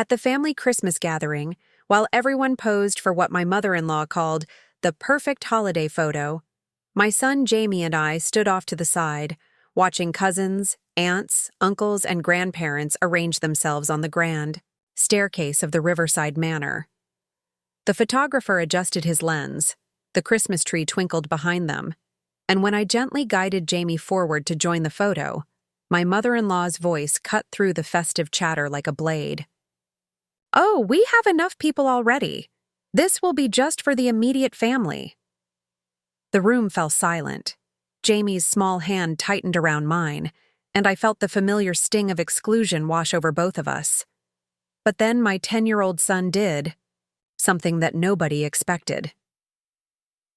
At the family Christmas gathering, while everyone posed for what my mother-in-law called the perfect holiday photo, my son Jamie and I stood off to the side, watching cousins, aunts, uncles, and grandparents arrange themselves on the grand staircase of the Riverside Manor. The photographer adjusted his lens, the Christmas tree twinkled behind them, and when I gently guided Jamie forward to join the photo, my mother-in-law's voice cut through the festive chatter like a blade. "Oh, we have enough people already. This will be just for the immediate family." The room fell silent. Jamie's small hand tightened around mine, and I felt the familiar sting of exclusion wash over both of us. But then my 10-year-old son did something that nobody expected.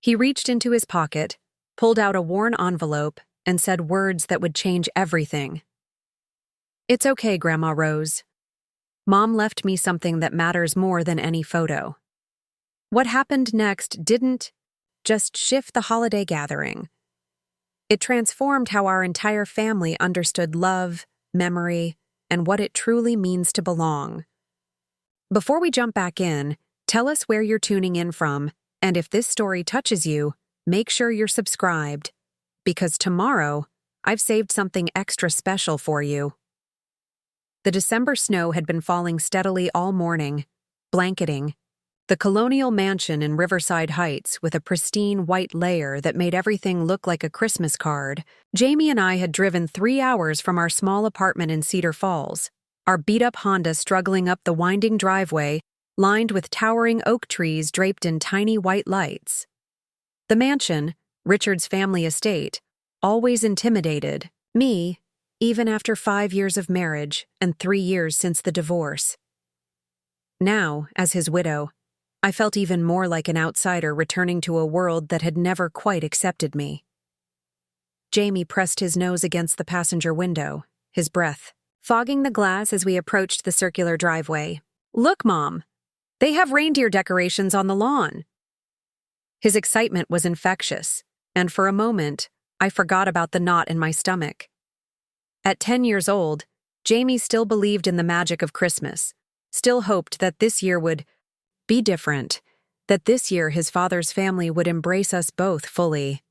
He reached into his pocket, pulled out a worn envelope, and said words that would change everything. "It's okay, Grandma Rose. Mom left me something that matters more than any photo." What happened next didn't just shift the holiday gathering. It transformed how our entire family understood love, memory, and what it truly means to belong. Before we jump back in, tell us where you're tuning in from, and if this story touches you, make sure you're subscribed, because tomorrow, I've saved something extra special for you. The December snow had been falling steadily all morning, blanketing the colonial mansion in Riverside Heights with a pristine white layer that made everything look like a Christmas card. Jamie and I had driven 3 hours from our small apartment in Cedar Falls, our beat-up Honda struggling up the winding driveway, lined with towering oak trees draped in tiny white lights. The mansion, Richard's family estate, always intimidated me, even after 5 years of marriage and 3 years since the divorce. Now, as his widow, I felt even more like an outsider returning to a world that had never quite accepted me. Jamie pressed his nose against the passenger window, his breath fogging the glass as we approached the circular driveway. "Look, Mom! They have reindeer decorations on the lawn." His excitement was infectious, and for a moment, I forgot about the knot in my stomach. At 10 years old, Jamie still believed in the magic of Christmas, still hoped that this year would be different, that this year his father's family would embrace us both fully.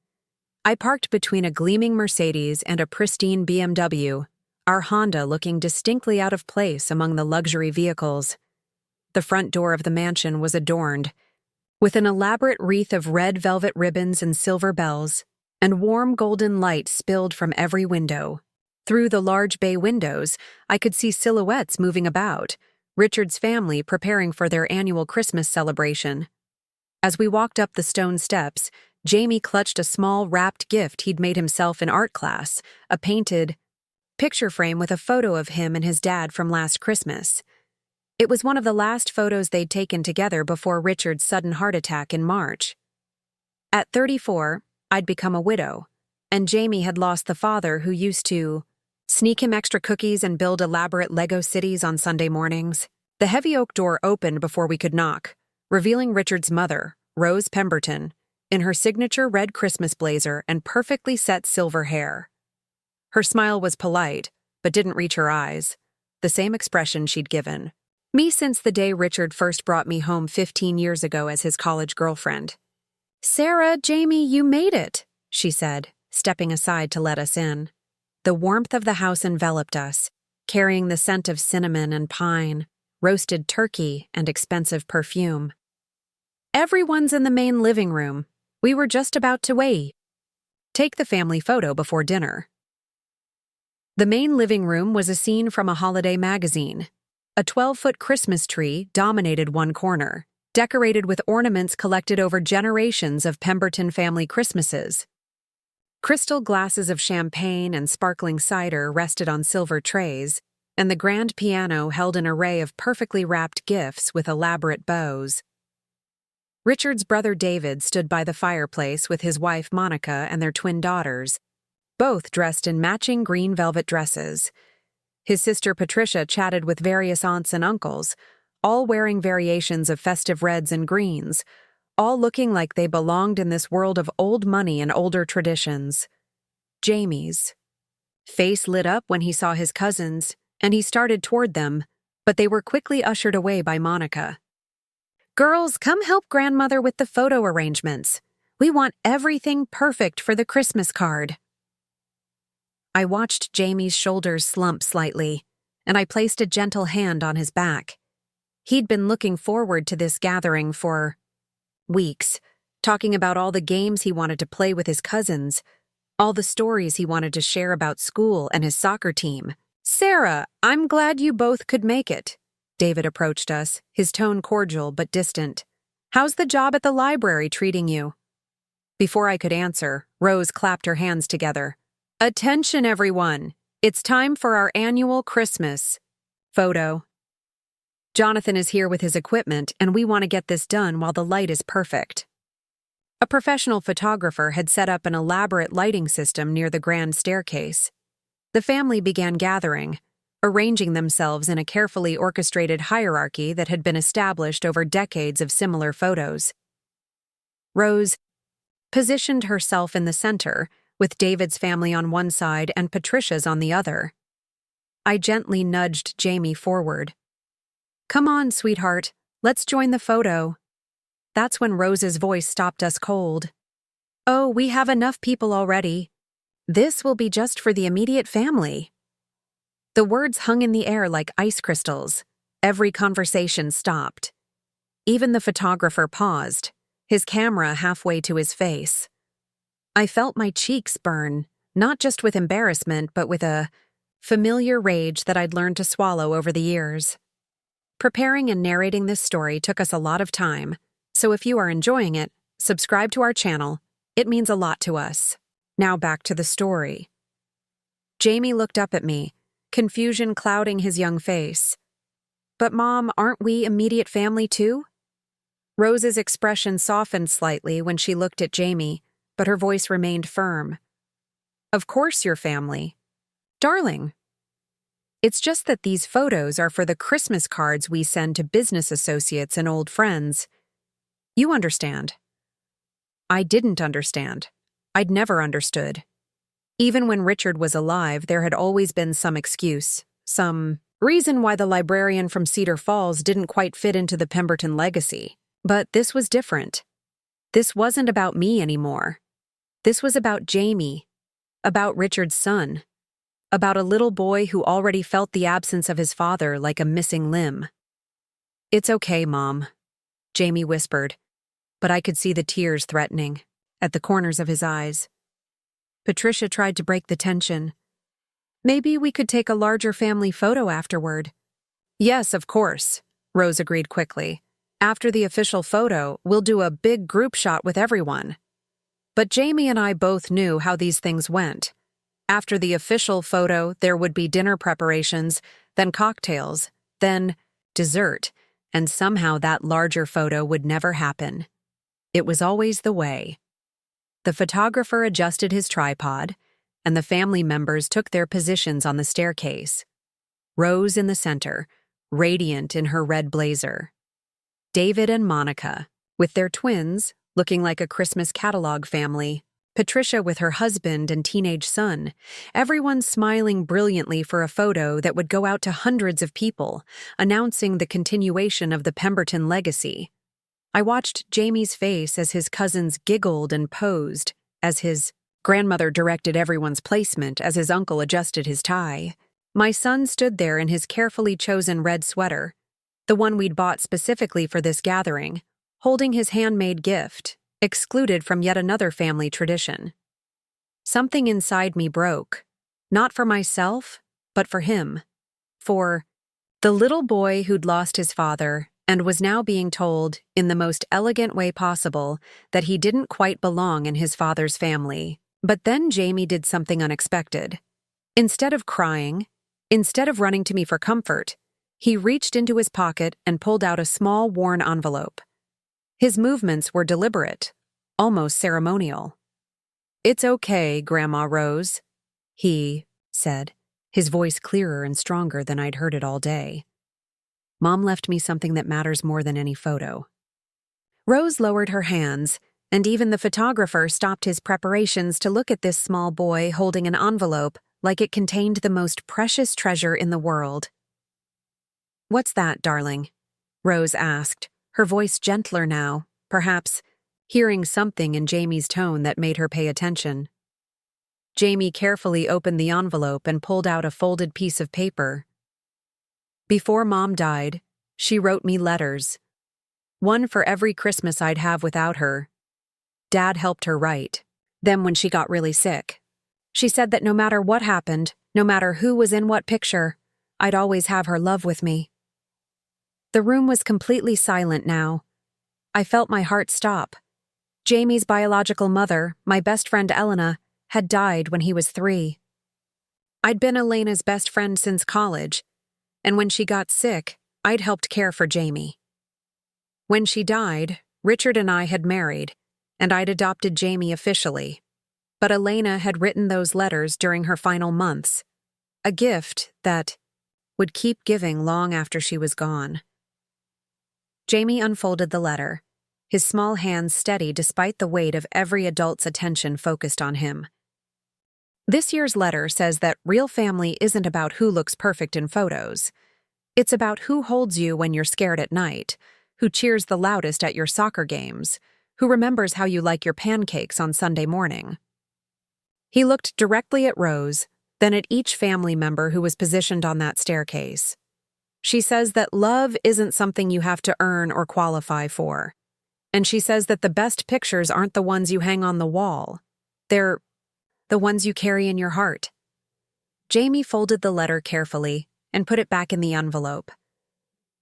I parked between a gleaming Mercedes and a pristine BMW, our Honda looking distinctly out of place among the luxury vehicles. The front door of the mansion was adorned with an elaborate wreath of red velvet ribbons and silver bells, and warm golden light spilled from every window. Through the large bay windows, I could see silhouettes moving about, Richard's family preparing for their annual Christmas celebration. As we walked up the stone steps, Jamie clutched a small wrapped gift he'd made himself in art class, a painted picture frame with a photo of him and his dad from last Christmas. It was one of the last photos they'd taken together before Richard's sudden heart attack in March. At 34, I'd become a widow, and Jamie had lost the father who used to sneak him extra cookies and build elaborate Lego cities on Sunday mornings. The heavy oak door opened before we could knock, revealing Richard's mother, Rose Pemberton, in her signature red Christmas blazer and perfectly set silver hair. Her smile was polite, but didn't reach her eyes, the same expression she'd given me since the day Richard first brought me home 15 years ago as his college girlfriend. "Sarah, Jamie, you made it," she said, stepping aside to let us in. The warmth of the house enveloped us, carrying the scent of cinnamon and pine, roasted turkey, and expensive perfume. "Everyone's in the main living room. We were just about to take the family photo before dinner." The main living room was a scene from a holiday magazine. A 12-foot Christmas tree dominated one corner, decorated with ornaments collected over generations of Pemberton family Christmases. Crystal glasses of champagne and sparkling cider rested on silver trays, and the grand piano held an array of perfectly wrapped gifts with elaborate bows. Richard's brother David stood by the fireplace with his wife Monica and their twin daughters, both dressed in matching green velvet dresses. His sister Patricia chatted with various aunts and uncles, all wearing variations of festive reds and greens, all looking like they belonged in this world of old money and older traditions. Jamie's face lit up when he saw his cousins, and he started toward them, but they were quickly ushered away by Monica. "Girls, come help grandmother with the photo arrangements. We want everything perfect for the Christmas card." I watched Jamie's shoulders slump slightly, and I placed a gentle hand on his back. He'd been looking forward to this gathering for weeks, talking about all the games he wanted to play with his cousins, all the stories he wanted to share about school and his soccer team. "Sarah, I'm glad you both could make it." David approached us, his tone cordial but distant. "How's the job at the library treating you?" Before I could answer, Rose clapped her hands together. "Attention, everyone! It's time for our annual Christmas photo. Jonathan is here with his equipment, and we want to get this done while the light is perfect." A professional photographer had set up an elaborate lighting system near the grand staircase. The family began gathering, arranging themselves in a carefully orchestrated hierarchy that had been established over decades of similar photos. Rose positioned herself in the center, with David's family on one side and Patricia's on the other. I gently nudged Jamie forward. "Come on, sweetheart, let's join the photo." That's when Rose's voice stopped us cold. "Oh, we have enough people already. This will be just for the immediate family." The words hung in the air like ice crystals. Every conversation stopped. Even the photographer paused, his camera halfway to his face. I felt my cheeks burn, not just with embarrassment, but with a familiar rage that I'd learned to swallow over the years. Preparing and narrating this story took us a lot of time, so if you are enjoying it, subscribe to our channel. It means a lot to us. Now back to the story. Jamie looked up at me, confusion clouding his young face. "But Mom, aren't we immediate family too?" Rose's expression softened slightly when she looked at Jamie, but her voice remained firm. "Of course you're family. Darling. It's just that these photos are for the Christmas cards we send to business associates and old friends. You understand." I didn't understand. I'd never understood. Even when Richard was alive, there had always been some excuse, some reason why the librarian from Cedar Falls didn't quite fit into the Pemberton legacy. But this was different. This wasn't about me anymore. This was about Jamie, about Richard's son, about a little boy who already felt the absence of his father like a missing limb. "It's okay, Mom," Jamie whispered, but I could see the tears threatening at the corners of his eyes. Patricia tried to break the tension. "Maybe we could take a larger family photo afterward." "Yes, of course," Rose agreed quickly. "After the official photo, we'll do a big group shot with everyone." But Jamie and I both knew how these things went. After the official photo, there would be dinner preparations, then cocktails, then dessert, and somehow that larger photo would never happen. It was always the way. The photographer adjusted his tripod, and the family members took their positions on the staircase. Rose in the center, radiant in her red blazer. David and Monica, with their twins, looking like a Christmas catalog family. Patricia with her husband and teenage son, everyone smiling brilliantly for a photo that would go out to hundreds of people, announcing the continuation of the Pemberton legacy. I watched Jamie's face as his cousins giggled and posed, as his grandmother directed everyone's placement, as his uncle adjusted his tie. My son stood there in his carefully chosen red sweater, the one we'd bought specifically for this gathering, holding his handmade gift, excluded from yet another family tradition. Something inside me broke, not for myself, but for him. For the little boy who'd lost his father and was now being told, in the most elegant way possible, that he didn't quite belong in his father's family. But then Jamie did something unexpected. Instead of crying, instead of running to me for comfort, he reached into his pocket and pulled out a small, worn envelope. His movements were deliberate, almost ceremonial. "It's okay, Grandma Rose," he said, his voice clearer and stronger than I'd heard it all day. Mom left me something that matters more than any photo. Rose lowered her hands, and even the photographer stopped his preparations to look at this small boy holding an envelope like it contained the most precious treasure in the world. What's that, darling? Rose asked, her voice gentler now, perhaps hearing something in Jamie's tone that made her pay attention. Jamie carefully opened the envelope and pulled out a folded piece of paper. Before Mom died, she wrote me letters. One for every Christmas I'd have without her. Dad helped her write them when she got really sick. She said that no matter what happened, no matter who was in what picture, I'd always have her love with me. The room was completely silent now. I felt my heart stop. Jamie's biological mother, my best friend Elena, had died when he was 3. I'd been Elena's best friend since college, and when she got sick, I'd helped care for Jamie. When she died, Richard and I had married, and I'd adopted Jamie officially. But Elena had written those letters during her final months, a gift that would keep giving long after she was gone. Jamie unfolded the letter, his small hands steady despite the weight of every adult's attention focused on him. This year's letter says that real family isn't about who looks perfect in photos. It's about who holds you when you're scared at night, who cheers the loudest at your soccer games, who remembers how you like your pancakes on Sunday morning. He looked directly at Rose, then at each family member who was positioned on that staircase. She says that love isn't something you have to earn or qualify for. And she says that the best pictures aren't the ones you hang on the wall. They're the ones you carry in your heart. Jamie folded the letter carefully and put it back in the envelope.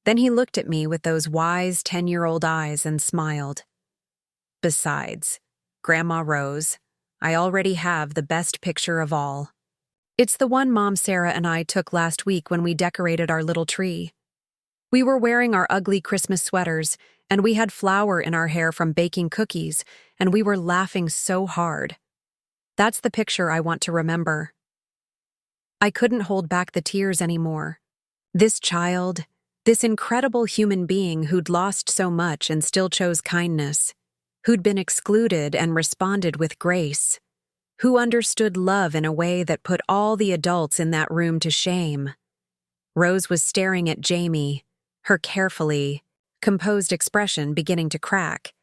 Then he looked at me with those wise 10-year-old eyes and smiled. Besides, Grandma Rose, I already have the best picture of all. It's the one Mom Sarah and I took last week when we decorated our little tree. We were wearing our ugly Christmas sweaters, and we had flour in our hair from baking cookies, and we were laughing so hard. That's the picture I want to remember. I couldn't hold back the tears anymore. This child, this incredible human being who'd lost so much and still chose kindness, who'd been excluded and responded with grace, who understood love in a way that put all the adults in that room to shame. Rose was staring at Jamie, her carefully composed expression beginning to crack.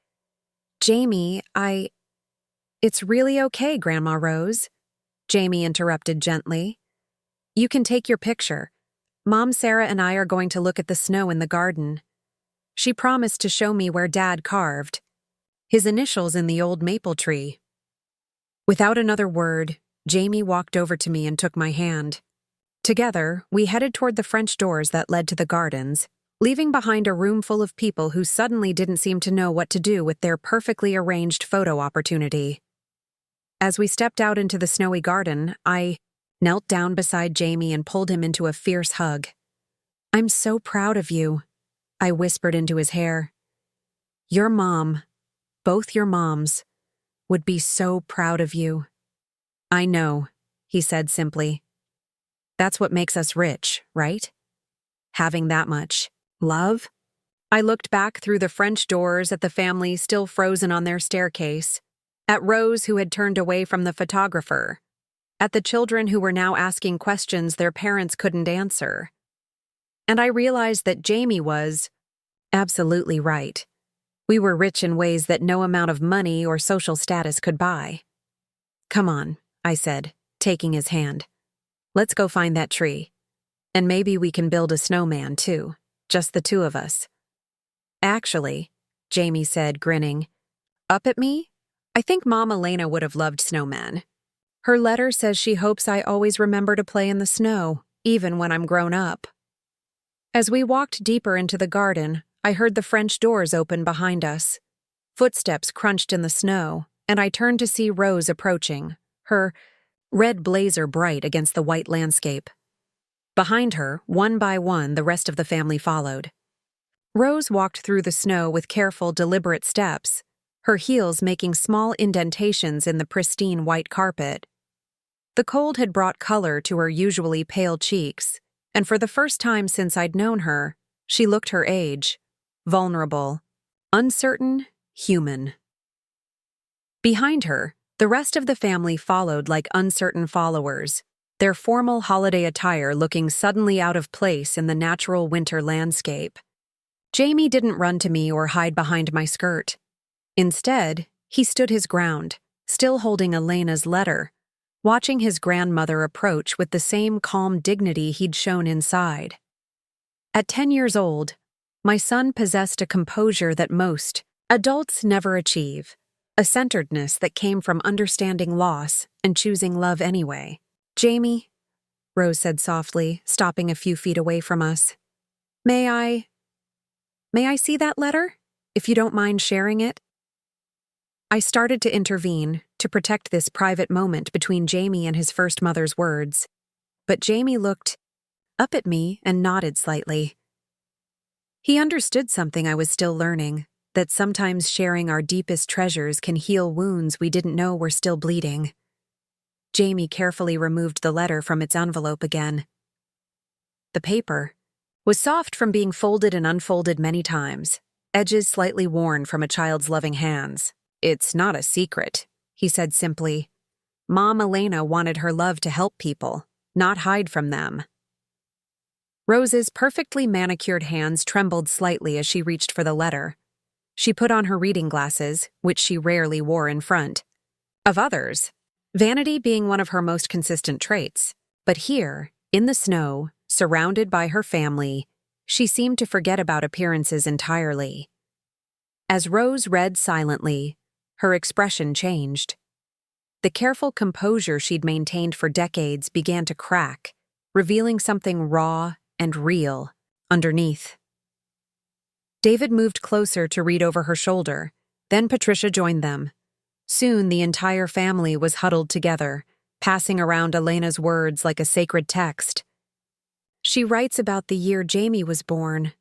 Jamie, It's really okay, Grandma Rose, Jamie interrupted gently. You can take your picture. Mom Sarah and I are going to look at the snow in the garden. She promised to show me where Dad carved his initials in the old maple tree. Without another word, Jamie walked over to me and took my hand. Together, we headed toward the French doors that led to the gardens, leaving behind a room full of people who suddenly didn't seem to know what to do with their perfectly arranged photo opportunity. As we stepped out into the snowy garden, I knelt down beside Jamie and pulled him into a fierce hug. I'm so proud of you, I whispered into his hair. Your mom, both your moms, would be so proud of you. I know, he said simply. That's what makes us rich, right? Having that much love? I looked back through the French doors at the family still frozen on their staircase, at Rose who had turned away from the photographer, at the children who were now asking questions their parents couldn't answer. And I realized that Jamie was absolutely right. We were rich in ways that no amount of money or social status could buy. Come on, I said, taking his hand. Let's go find that tree. And maybe we can build a snowman, too. Just the two of us. Actually, Jamie said, grinning, up at me? I think Mom Elena would have loved snowmen. Her letter says she hopes I always remember to play in the snow, even when I'm grown up. As we walked deeper into the garden, I heard the French doors open behind us. Footsteps crunched in the snow, and I turned to see Rose approaching, her red blazer bright against the white landscape. Behind her, one by one, the rest of the family followed. Rose walked through the snow with careful, deliberate steps, her heels making small indentations in the pristine white carpet. The cold had brought color to her usually pale cheeks, and for the first time since I'd known her, she looked her age, vulnerable, uncertain, human. Behind her, the rest of the family followed like uncertain followers, their formal holiday attire looking suddenly out of place in the natural winter landscape. Jamie didn't run to me or hide behind my skirt. Instead, he stood his ground, still holding Elena's letter, watching his grandmother approach with the same calm dignity he'd shown inside. At 10 years old, my son possessed a composure that most adults never achieve, a centeredness that came from understanding loss and choosing love anyway. "Jamie," Rose said softly, stopping a few feet away from us. May I see that letter, if you don't mind sharing it?" I started to intervene, to protect this private moment between Jamie and his first mother's words. But Jamie looked up at me and nodded slightly. He understood something I was still learning, that sometimes sharing our deepest treasures can heal wounds we didn't know were still bleeding. Jamie carefully removed the letter from its envelope again. The paper was soft from being folded and unfolded many times, edges slightly worn from a child's loving hands. "It's not a secret," he said simply. "Mom Elena wanted her love to help people, not hide from them." Rose's perfectly manicured hands trembled slightly as she reached for the letter. She put on her reading glasses, which she rarely wore in front of others, vanity being one of her most consistent traits. But here, in the snow, surrounded by her family, she seemed to forget about appearances entirely. As Rose read silently, her expression changed. The careful composure she'd maintained for decades began to crack, revealing something raw and real underneath. David moved closer to read over her shoulder, then Patricia joined them. Soon the entire family was huddled together, passing around Elena's words like a sacred text. "She writes about the year Jamie was born,"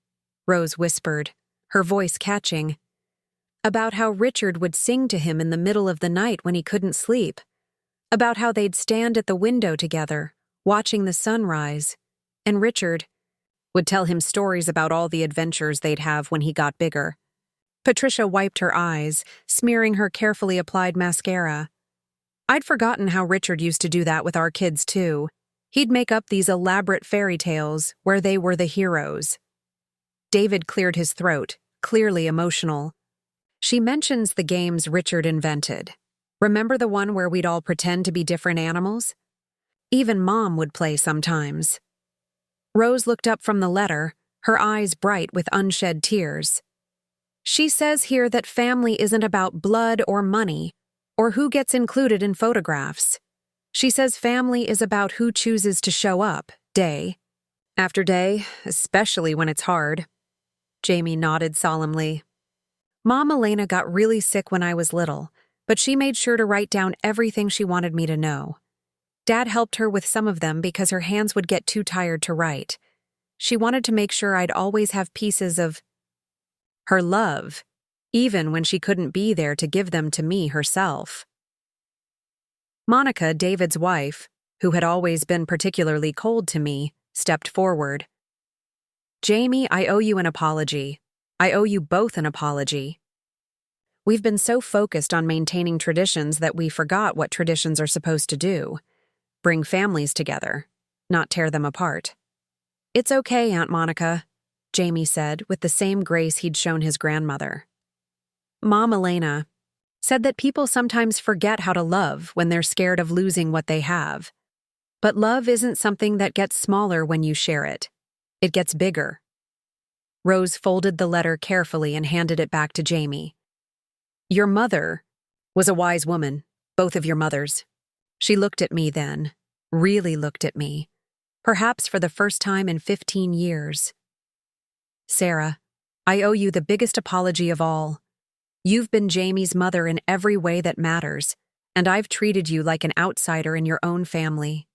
Rose whispered, her voice catching. "About how Richard would sing to him in the middle of the night when he couldn't sleep. About how they'd stand at the window together, watching the sunrise. And Richard would tell him stories about all the adventures they'd have when he got bigger." Patricia wiped her eyes, smearing her carefully applied mascara. "I'd forgotten how Richard used to do that with our kids, too. He'd make up these elaborate fairy tales where they were the heroes." David cleared his throat, clearly emotional. "She mentions the games Richard invented. Remember the one where we'd all pretend to be different animals? Even Mom would play sometimes." Rose looked up from the letter, her eyes bright with unshed tears. "She says here that family isn't about blood or money, or who gets included in photographs. She says family is about who chooses to show up, day after day, especially when it's hard." Jamie nodded solemnly. "Mom Elena got really sick when I was little, but she made sure to write down everything she wanted me to know. Dad helped her with some of them because her hands would get too tired to write. She wanted to make sure I'd always have pieces of her love, even when she couldn't be there to give them to me herself." Monica, David's wife, who had always been particularly cold to me, stepped forward. "Jamie, I owe you an apology. I owe you both an apology. We've been so focused on maintaining traditions that we forgot what traditions are supposed to do. Bring families together, not tear them apart." "It's okay, Aunt Monica," Jamie said with the same grace he'd shown his grandmother. "Mom Elena said that people sometimes forget how to love when they're scared of losing what they have. But love isn't something that gets smaller when you share it. It gets bigger." Rose folded the letter carefully and handed it back to Jamie. "Your mother was a wise woman, both of your mothers." She looked at me then, really looked at me, perhaps for the first time in 15 years. "Sarah, I owe you the biggest apology of all. You've been Jamie's mother in every way that matters, and I've treated you like an outsider in your own family.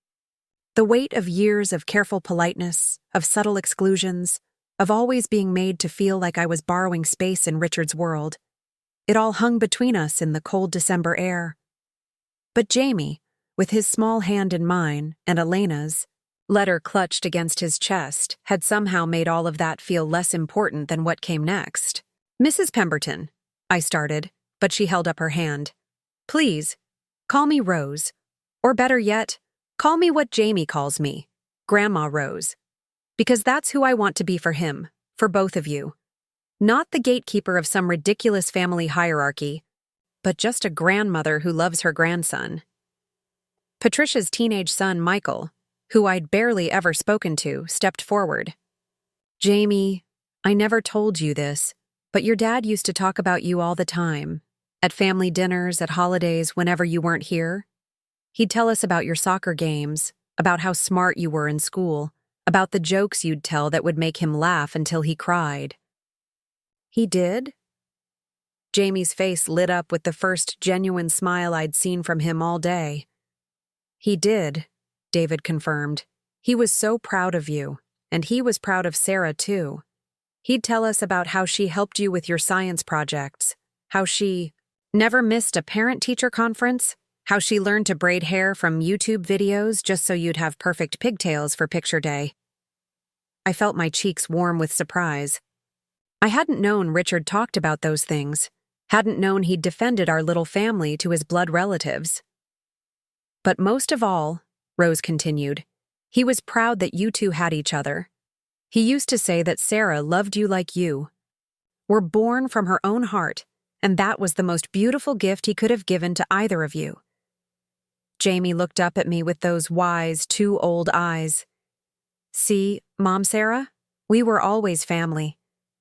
The weight of years of careful politeness, of subtle exclusions, of always being made to feel like I was borrowing space in Richard's world. It all hung between us in the cold December air. But Jamie, with his small hand in mine and Elena's, letter clutched against his chest, had somehow made all of that feel less important than what came next. "Mrs. Pemberton," I started, but she held up her hand. "Please, call me Rose. Or better yet, Call me what Jamie calls me, Grandma Rose. Because that's who I want to be for him, for both of you. Not the gatekeeper of some ridiculous family hierarchy, but just a grandmother who loves her grandson. Patricia's teenage son, Michael, who I'd barely ever spoken to, stepped forward. Jamie, I never told you this, but your dad used to talk about you all the time. At family dinners, at holidays, whenever you weren't here. He'd tell us about your soccer games, about how smart you were in school, about the jokes you'd tell that would make him laugh until he cried. He did? Jamie's face lit up with the first genuine smile I'd seen from him all day. He did, David confirmed. He was so proud of you, and he was proud of Sarah, too. He'd tell us about how she helped you with your science projects, how she never missed a parent-teacher conference, how she learned to braid hair from YouTube videos just so you'd have perfect pigtails for picture day. I felt my cheeks warm with surprise. I hadn't known Richard talked about those things, hadn't known he'd defended our little family to his blood relatives. But most of all, Rose continued, he was proud that you two had each other. He used to say that Sarah loved you like you. Were born from her own heart, and that was the most beautiful gift he could have given to either of you. Jamie looked up at me with those wise, too old eyes. See, Mom Sarah, we were always family.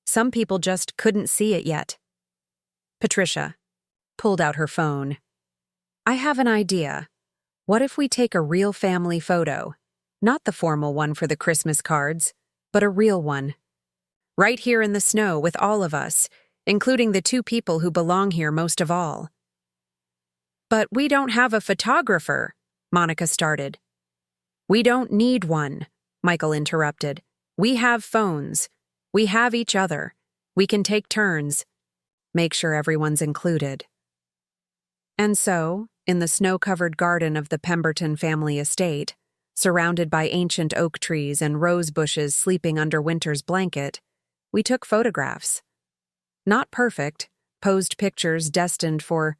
Some people just couldn't see it yet. Patricia pulled out her phone. I have an idea. What if we take a real family photo? Not the formal one for the Christmas cards, but a real one. Right here in the snow with all of us, including the two people who belong here most of all. But we don't have a photographer, Monica started. We don't need one, Michael interrupted. We have phones. We have each other. We can take turns. Make sure everyone's included. And so, in the snow-covered garden of the Pemberton family estate, surrounded by ancient oak trees and rose bushes sleeping under winter's blanket, we took photographs. Not perfect, posed pictures destined for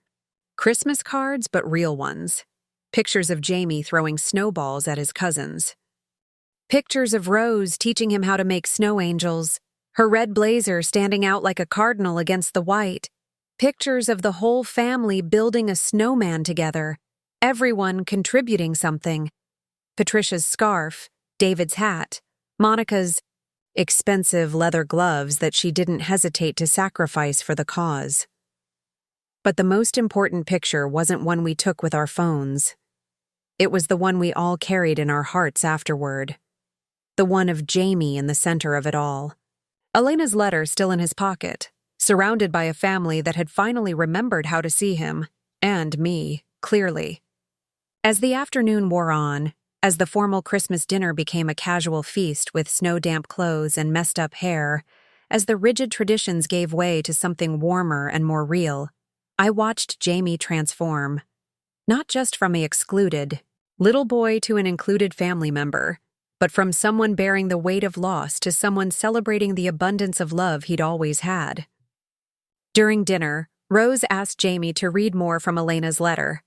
Christmas cards, but real ones. Pictures of Jamie throwing snowballs at his cousins. Pictures of Rose teaching him how to make snow angels, her red blazer standing out like a cardinal against the white. Pictures of the whole family building a snowman together, everyone contributing something. Patricia's scarf, David's hat, Monica's expensive leather gloves that she didn't hesitate to sacrifice for the cause. But the most important picture wasn't one we took with our phones. It was the one we all carried in our hearts afterward. The one of Jamie in the center of it all. Elena's letter still in his pocket, surrounded by a family that had finally remembered how to see him, and me, clearly. As the afternoon wore on, as the formal Christmas dinner became a casual feast with snow-damp clothes and messed-up hair, as the rigid traditions gave way to something warmer and more real, I watched Jamie transform. Not just from a excluded little boy to an included family member, but from someone bearing the weight of loss to someone celebrating the abundance of love he'd always had. During dinner, Rose asked Jamie to read more from Elena's letter.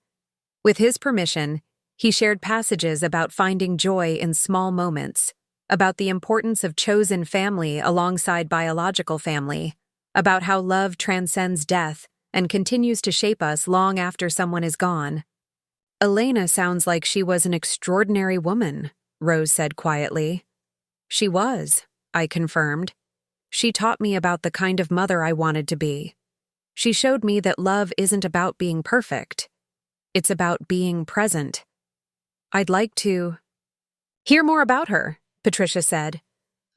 With his permission, he shared passages about finding joy in small moments, about the importance of chosen family alongside biological family, about how love transcends death and continues to shape us long after someone is gone. Elena sounds like she was an extraordinary woman, Rose said quietly. She was, I confirmed. She taught me about the kind of mother I wanted to be. She showed me that love isn't about being perfect. It's about being present. I'd like to hear more about her, Patricia said.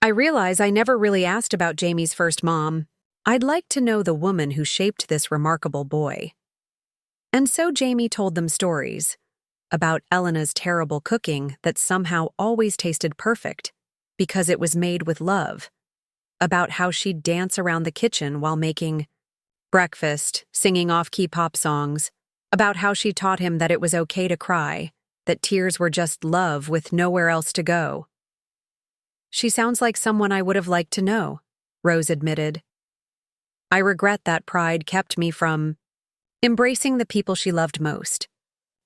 I realize I never really asked about Jamie's first mom. I'd like to know the woman who shaped this remarkable boy. And so Jamie told them stories about Elena's terrible cooking that somehow always tasted perfect because it was made with love, about how she'd dance around the kitchen while making breakfast, singing off-key pop songs, about how she taught him that it was okay to cry, that tears were just love with nowhere else to go. She sounds like someone I would have liked to know, Rose admitted. I regret that pride kept me from embracing the people she loved most.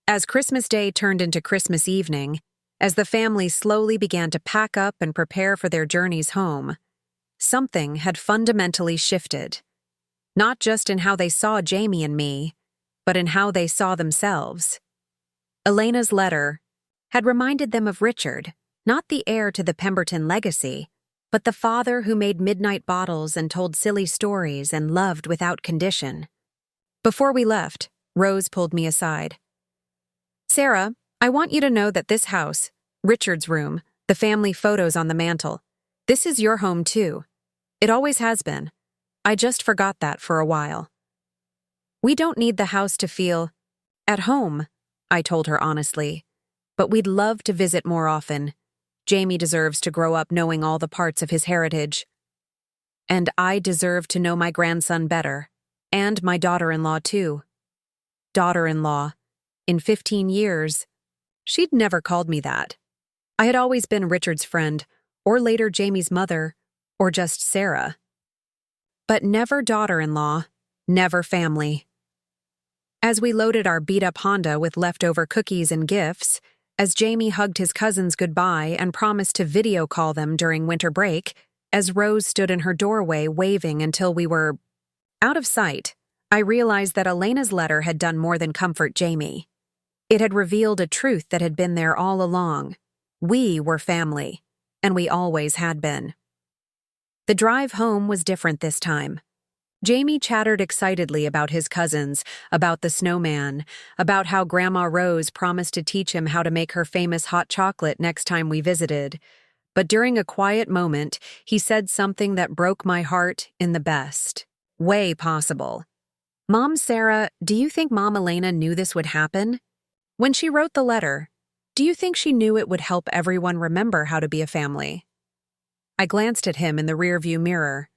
As Christmas Day turned into Christmas evening, as the family slowly began to pack up and prepare for their journeys home, something had fundamentally shifted. Not just in how they saw Jamie and me, but in how they saw themselves. Elena's letter had reminded them of Richard, not the heir to the Pemberton legacy, but the father who made midnight bottles and told silly stories and loved without condition. Before we left, Rose pulled me aside. "Sarah, I want you to know that this house, Richard's room, the family photos on the mantel, this is your home too. It always has been. I just forgot that for a while. We don't need the house to feel at home," I told her honestly, "but we'd love to visit more often. Jamie deserves to grow up knowing all the parts of his heritage. And I deserve to know my grandson better, and my daughter-in-law too." Daughter-in-law. In 15 years, she'd never called me that. I had always been Richard's friend, or later Jamie's mother, or just Sarah. But never daughter-in-law, never family. As we loaded our beat-up Honda with leftover cookies and gifts, as Jamie hugged his cousins goodbye and promised to video call them during winter break, as Rose stood in her doorway waving until we were out of sight, I realized that Elena's letter had done more than comfort Jamie. It had revealed a truth that had been there all along. We were family, and we always had been. The drive home was different this time. Jamie chattered excitedly about his cousins, about the snowman, about how Grandma Rose promised to teach him how to make her famous hot chocolate next time we visited. But during a quiet moment, he said something that broke my heart in the best way possible. "Mom Sarah, do you think Mom Elena knew this would happen? When she wrote the letter, do you think she knew it would help everyone remember how to be a family?" I glanced at him in the rearview mirror,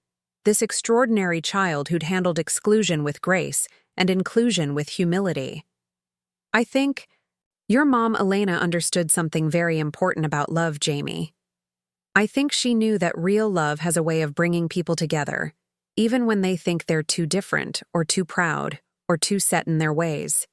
this extraordinary child who'd handled exclusion with grace and inclusion with humility. "I think your mom Elena understood something very important about love, Jamie. I think she knew that real love has a way of bringing people together, even when they think they're too different or too proud or too set in their ways."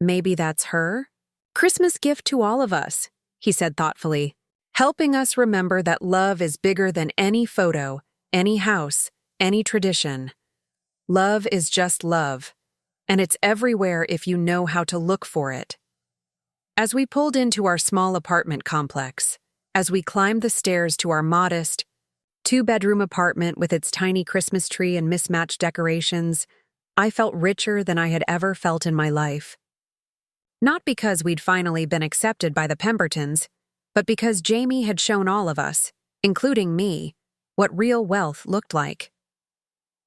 "Maybe that's her Christmas gift to all of us," he said thoughtfully, "helping us remember that love is bigger than any photo, any house, any tradition. Love is just love, and it's everywhere if you know how to look for it." As we pulled into our small apartment complex, as we climbed the stairs to our modest, two-bedroom apartment with its tiny Christmas tree and mismatched decorations, I felt richer than I had ever felt in my life. Not because we'd finally been accepted by the Pembertons, but because Jamie had shown all of us, including me, what real wealth looked like.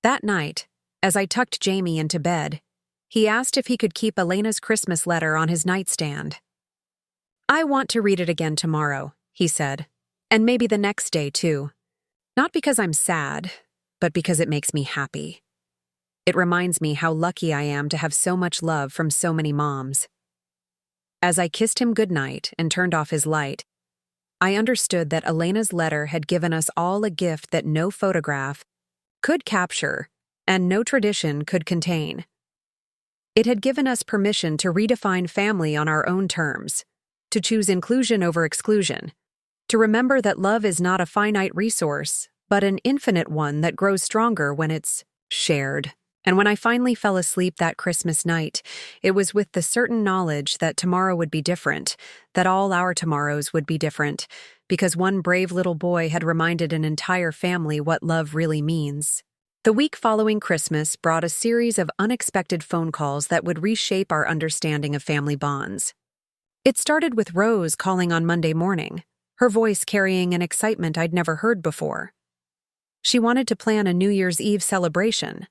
That night, as I tucked Jamie into bed, he asked if he could keep Elena's Christmas letter on his nightstand. "I want to read it again tomorrow," he said, "and maybe the next day too. Not because I'm sad, but because it makes me happy. It reminds me how lucky I am to have so much love from so many moms." As I kissed him goodnight and turned off his light, I understood that Elena's letter had given us all a gift that no photograph could capture and no tradition could contain. It had given us permission to redefine family on our own terms, to choose inclusion over exclusion, to remember that love is not a finite resource, but an infinite one that grows stronger when it's shared. And when I finally fell asleep that Christmas night, it was with the certain knowledge that tomorrow would be different, that all our tomorrows would be different, because one brave little boy had reminded an entire family what love really means. The week following Christmas brought a series of unexpected phone calls that would reshape our understanding of family bonds. It started with Rose calling on Monday morning, her voice carrying an excitement I'd never heard before. She wanted to plan a New Year's Eve celebration.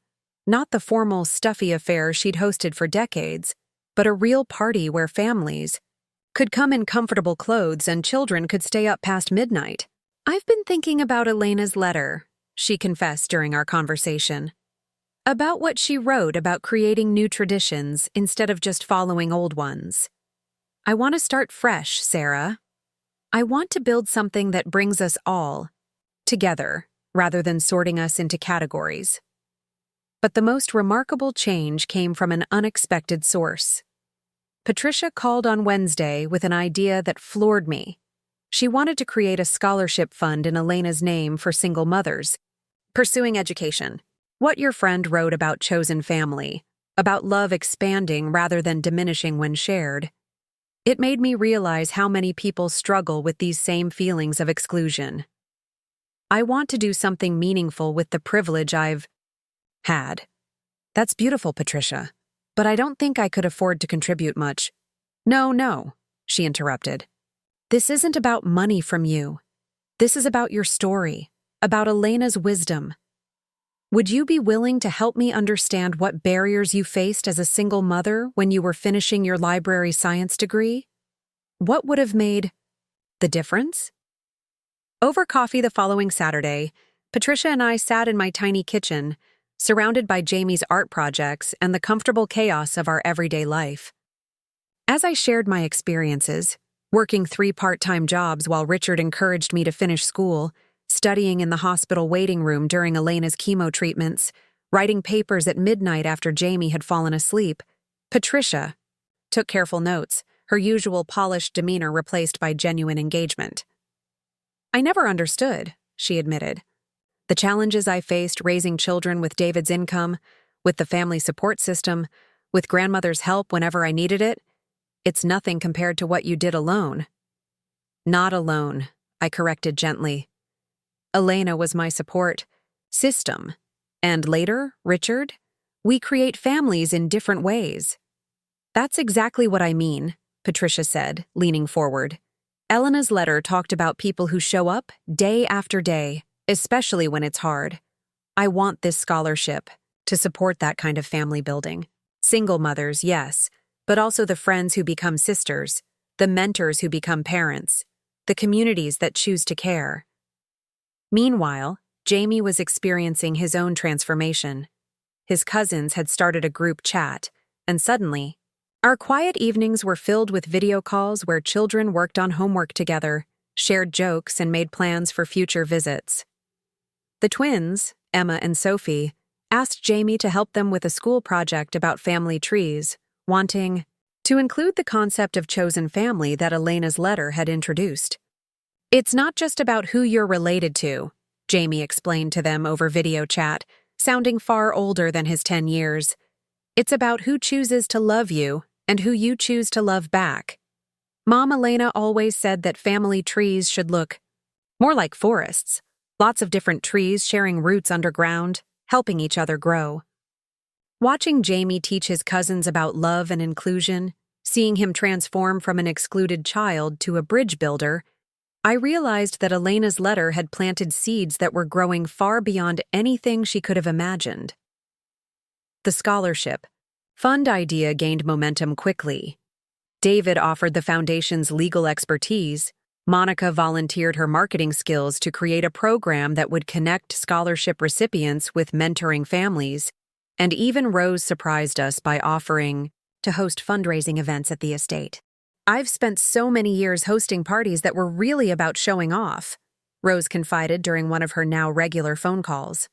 Not the formal, stuffy affair she'd hosted for decades, but a real party where families could come in comfortable clothes and children could stay up past midnight. "I've been thinking about Elena's letter," she confessed during our conversation. "About what she wrote about creating new traditions instead of just following old ones. I want to start fresh, Sarah. I want to build something that brings us all together rather than sorting us into categories." But the most remarkable change came from an unexpected source. Patricia called on Wednesday with an idea that floored me. She wanted to create a scholarship fund in Elena's name for single mothers. Pursuing education. What your friend wrote about chosen family, about love expanding rather than diminishing when shared. It made me realize how many people struggle with these same feelings of exclusion. I want to do something meaningful with the privilege I've had. That's beautiful, Patricia, but I don't think I could afford to contribute much. No, she interrupted. This isn't about money from you. This is about your story, about Elena's wisdom. Would you be willing to help me understand what barriers you faced as a single mother when you were finishing your library science degree? What would have made the difference? Over coffee the following Saturday, Patricia and I sat in my tiny kitchen, surrounded by Jamie's art projects and the comfortable chaos of our everyday life. As I shared my experiences, working 3 part-time jobs while Richard encouraged me to finish school, studying in the hospital waiting room during Elena's chemo treatments, writing papers at midnight after Jamie had fallen asleep, Patricia took careful notes, her usual polished demeanor replaced by genuine engagement. I never understood, she admitted. The challenges I faced raising children with David's income, with the family support system, with grandmother's help whenever I needed it, it's nothing compared to what you did alone. Not alone, I corrected gently. Elena was my support system, and later, Richard, we create families in different ways. That's exactly what I mean, Patricia said, leaning forward. Elena's letter talked about people who show up day after day, especially when it's hard. I want this scholarship to support that kind of family building. Single mothers, yes, but also the friends who become sisters, the mentors who become parents, the communities that choose to care. Meanwhile, Jamie was experiencing his own transformation. His cousins had started a group chat, and suddenly, our quiet evenings were filled with video calls where children worked on homework together, shared jokes, and made plans for future visits. The twins, Emma and Sophie, asked Jamie to help them with a school project about family trees, wanting to include the concept of chosen family that Elena's letter had introduced. It's not just about who you're related to, Jamie explained to them over video chat, sounding far older than his 10 years. It's about who chooses to love you and who you choose to love back. Mom Elena always said that family trees should look more like forests, lots of different trees sharing roots underground, helping each other grow. Watching Jamie teach his cousins about love and inclusion, seeing him transform from an excluded child to a bridge builder, I realized that Elena's letter had planted seeds that were growing far beyond anything she could have imagined. The scholarship fund idea gained momentum quickly. David offered the foundation's legal expertise. Monica volunteered her marketing skills to create a program that would connect scholarship recipients with mentoring families, and even Rose surprised us by offering to host fundraising events at the estate. I've spent so many years hosting parties that were really about showing off, Rose confided during one of her now regular phone calls.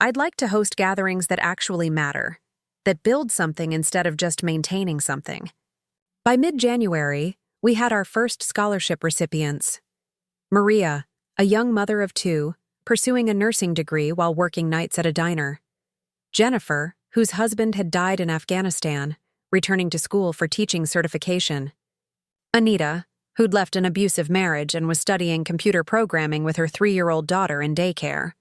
I'd like to host gatherings that actually matter, that build something instead of just maintaining something. By mid-January, we had our first scholarship recipients. Maria, a young mother of 2, pursuing a nursing degree while working nights at a diner. Jennifer, whose husband had died in Afghanistan, returning to school for teaching certification. Anita, who'd left an abusive marriage and was studying computer programming with her 3-year-old daughter in daycare.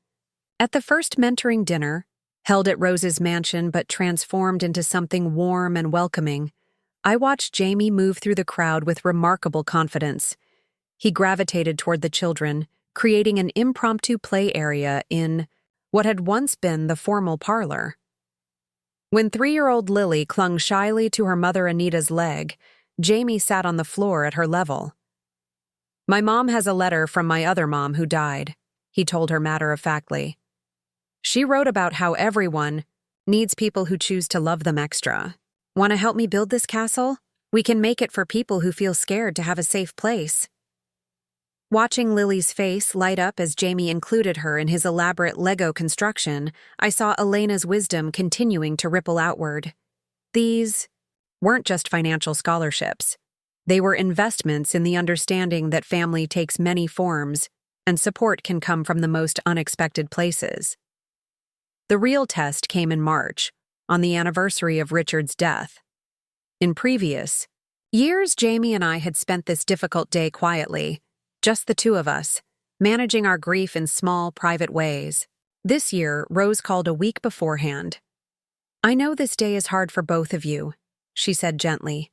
At the first mentoring dinner, held at Rose's mansion but transformed into something warm and welcoming, I watched Jamie move through the crowd with remarkable confidence. He gravitated toward the children, creating an impromptu play area in what had once been the formal parlor. When 3-year-old Lily clung shyly to her mother Anita's leg, Jamie sat on the floor at her level. My mom has a letter from my other mom who died, he told her matter-of-factly. She wrote about how everyone needs people who choose to love them extra. Want to help me build this castle? We can make it for people who feel scared to have a safe place. Watching Lily's face light up as Jamie included her in his elaborate Lego construction, I saw Elena's wisdom continuing to ripple outward. These weren't just financial scholarships. They were investments in the understanding that family takes many forms and support can come from the most unexpected places. The real test came in March, on the anniversary of Richard's death. In previous years, Jamie and I had spent this difficult day quietly, just the two of us, managing our grief in small, private ways. This year, Rose called a week beforehand. "I know this day is hard for both of you," she said gently.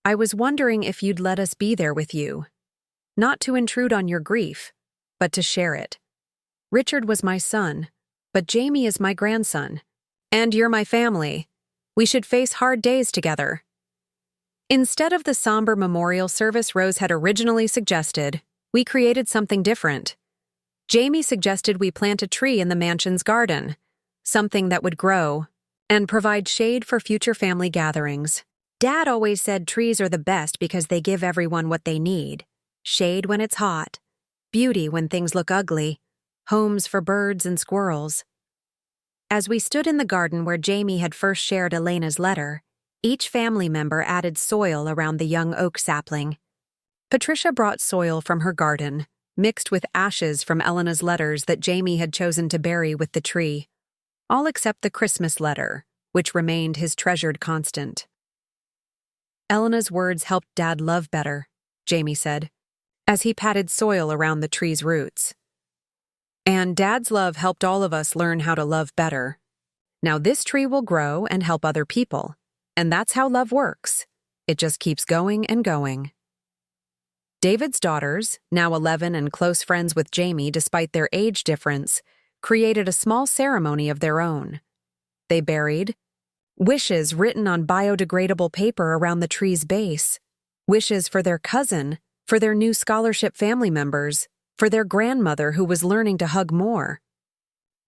"I was wondering if you'd let us be there with you. Not to intrude on your grief, but to share it. Richard was my son, but Jamie is my grandson. And you're my family. We should face hard days together." Instead of the somber memorial service Rose had originally suggested, we created something different. Jamie suggested we plant a tree in the mansion's garden, something that would grow and provide shade for future family gatherings. Dad always said trees are the best because they give everyone what they need: shade when it's hot, beauty when things look ugly, homes for birds and squirrels. As we stood in the garden where Jamie had first shared Elena's letter, each family member added soil around the young oak sapling. Patricia brought soil from her garden, mixed with ashes from Elena's letters that Jamie had chosen to bury with the tree, all except the Christmas letter, which remained his treasured constant. "Elena's words helped Dad love better," Jamie said, as he patted soil around the tree's roots. "And Dad's love helped all of us learn how to love better. Now this tree will grow and help other people. And that's how love works. It just keeps going and going." David's daughters, now 11 and close friends with Jamie despite their age difference, created a small ceremony of their own. They buried wishes written on biodegradable paper around the tree's base, wishes for their cousin, for their new scholarship family members, for their grandmother who was learning to hug more.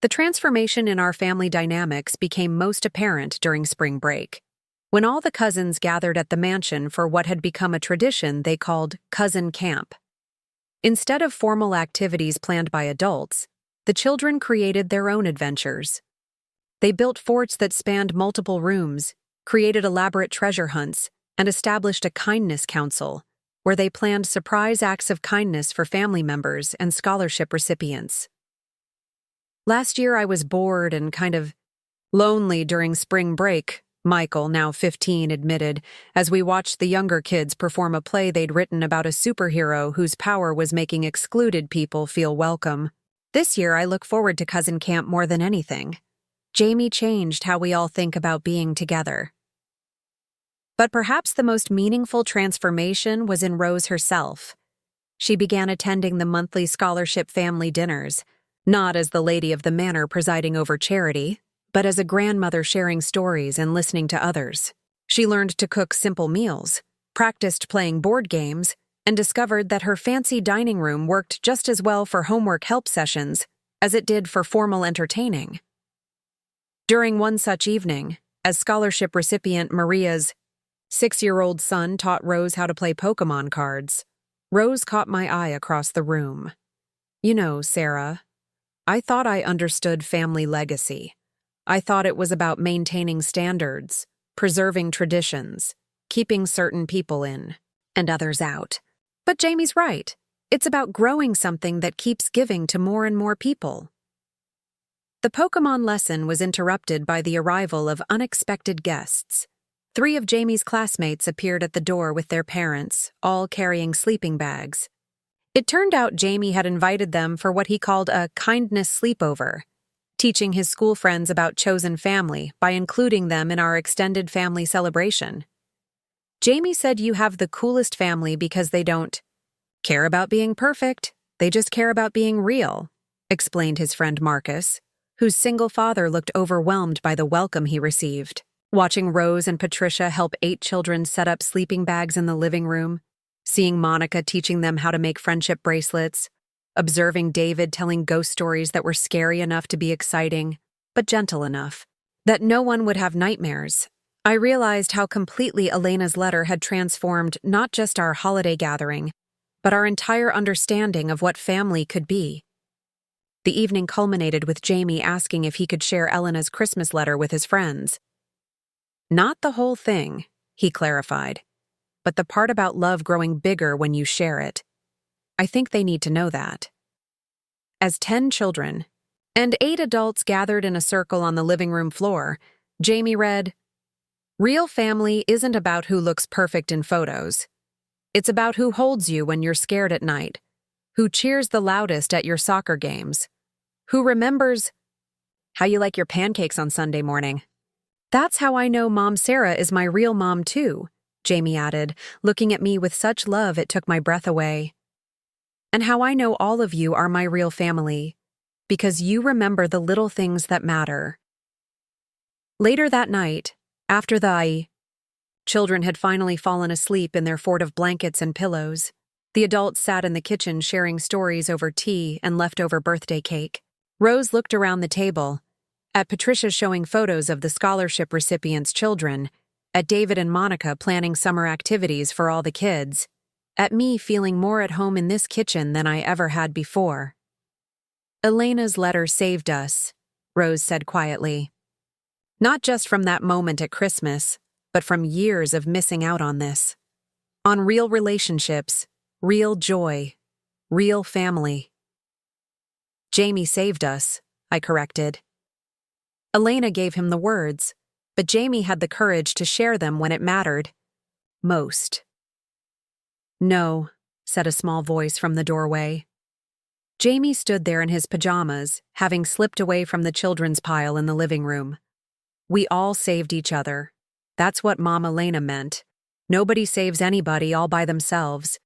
The transformation in our family dynamics became most apparent during spring break, when all the cousins gathered at the mansion for what had become a tradition they called cousin camp. Instead of formal activities planned by adults, the children created their own adventures. They built forts that spanned multiple rooms, created elaborate treasure hunts, and established a kindness council, where they planned surprise acts of kindness for family members and scholarship recipients. "Last year I was bored and kind of lonely during spring break," Michael, now 15, admitted, as we watched the younger kids perform a play they'd written about a superhero whose power was making excluded people feel welcome. "This year I look forward to cousin camp more than anything. Jamie changed how we all think about being together." But perhaps the most meaningful transformation was in Rose herself. She began attending the monthly scholarship family dinners, not as the lady of the manor presiding over charity, but as a grandmother sharing stories and listening to others. She learned to cook simple meals, practiced playing board games, and discovered that her fancy dining room worked just as well for homework help sessions as it did for formal entertaining. During one such evening, as scholarship recipient Maria's 6-year-old son taught Rose how to play Pokemon cards, Rose caught my eye across the room. "You know, Sarah, I thought I understood family legacy. I thought it was about maintaining standards, preserving traditions, keeping certain people in, and others out. But Jamie's right. It's about growing something that keeps giving to more and more people." The Pokemon lesson was interrupted by the arrival of unexpected guests. 3 of Jamie's classmates appeared at the door with their parents, all carrying sleeping bags. It turned out Jamie had invited them for what he called a kindness sleepover, teaching his school friends about chosen family by including them in our extended family celebration. "Jamie said you have the coolest family because they don't care about being perfect, they just care about being real," explained his friend Marcus, whose single father looked overwhelmed by the welcome he received. Watching Rose and Patricia help 8 children set up sleeping bags in the living room, seeing Monica teaching them how to make friendship bracelets, observing David telling ghost stories that were scary enough to be exciting, but gentle enough that no one would have nightmares, I realized how completely Elena's letter had transformed not just our holiday gathering, but our entire understanding of what family could be. The evening culminated with Jamie asking if he could share Elena's Christmas letter with his friends. "Not the whole thing," he clarified. But the part about love growing bigger when you share it. I think they need to know that. As 10 children and 8 adults gathered in a circle on the living room floor, Jamie read, "Real family isn't about who looks perfect in photos. It's about who holds you when you're scared at night, who cheers the loudest at your soccer games, who remembers how you like your pancakes on Sunday morning. That's how I know Mom Sarah is my real mom too," Jamie added, looking at me with such love it took my breath away. "And how I know all of you are my real family, because you remember the little things that matter." Later that night, after the children had finally fallen asleep in their fort of blankets and pillows, the adults sat in the kitchen sharing stories over tea and leftover birthday cake. Rose looked around the table, at Patricia showing photos of the scholarship recipients' children, at David and Monica planning summer activities for all the kids, at me feeling more at home in this kitchen than I ever had before. "Elena's letter saved us," Rose said quietly. "Not just from that moment at Christmas, but from years of missing out on this. On real relationships, real joy, real family." "Jamie saved us," I corrected. Elena gave him the words, but Jamie had the courage to share them when it mattered. Most. "No," said a small voice from the doorway. Jamie stood there in his pajamas, having slipped away from the children's pile in the living room. "We all saved each other. That's what Mom Elena meant. Nobody saves anybody all by themselves.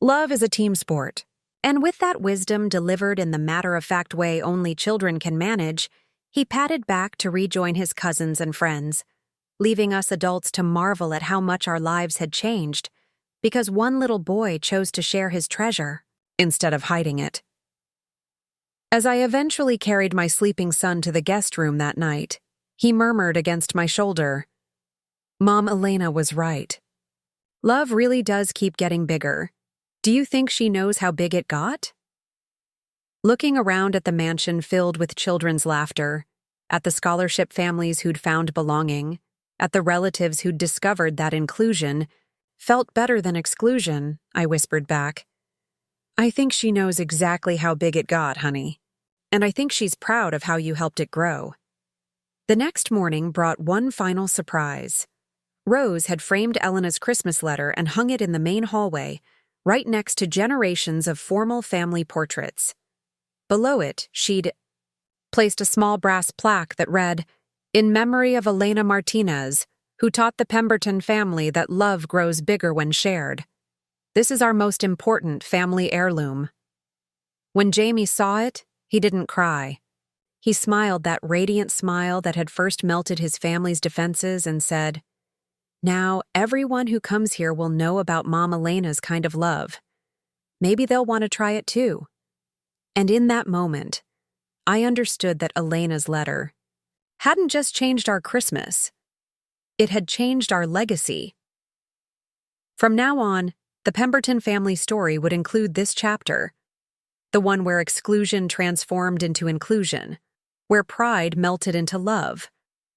Love is a team sport." And with that wisdom delivered in the matter-of-fact way only children can manage, he padded back to rejoin his cousins and friends, leaving us adults to marvel at how much our lives had changed, because one little boy chose to share his treasure instead of hiding it. As I eventually carried my sleeping son to the guest room that night, he murmured against my shoulder, "Mom Elena was right. Love really does keep getting bigger. Do you think she knows how big it got?" Looking around at the mansion filled with children's laughter, at the scholarship families who'd found belonging, at the relatives who'd discovered that inclusion felt better than exclusion, I whispered back, "I think she knows exactly how big it got, honey. And I think she's proud of how you helped it grow." The next morning brought one final surprise. Rose had framed Elena's Christmas letter and hung it in the main hallway, right next to generations of formal family portraits. Below it, she'd placed a small brass plaque that read, "In memory of Elena Martinez, who taught the Pemberton family that love grows bigger when shared. This is our most important family heirloom." When Jamie saw it, he didn't cry. He smiled that radiant smile that had first melted his family's defenses and said, "Now everyone who comes here will know about Mom Elena's kind of love. Maybe they'll want to try it too." And in that moment, I understood that Elena's letter hadn't just changed our Christmas. It had changed our legacy. From now on, the Pemberton family story would include this chapter, the one where exclusion transformed into inclusion, where pride melted into love,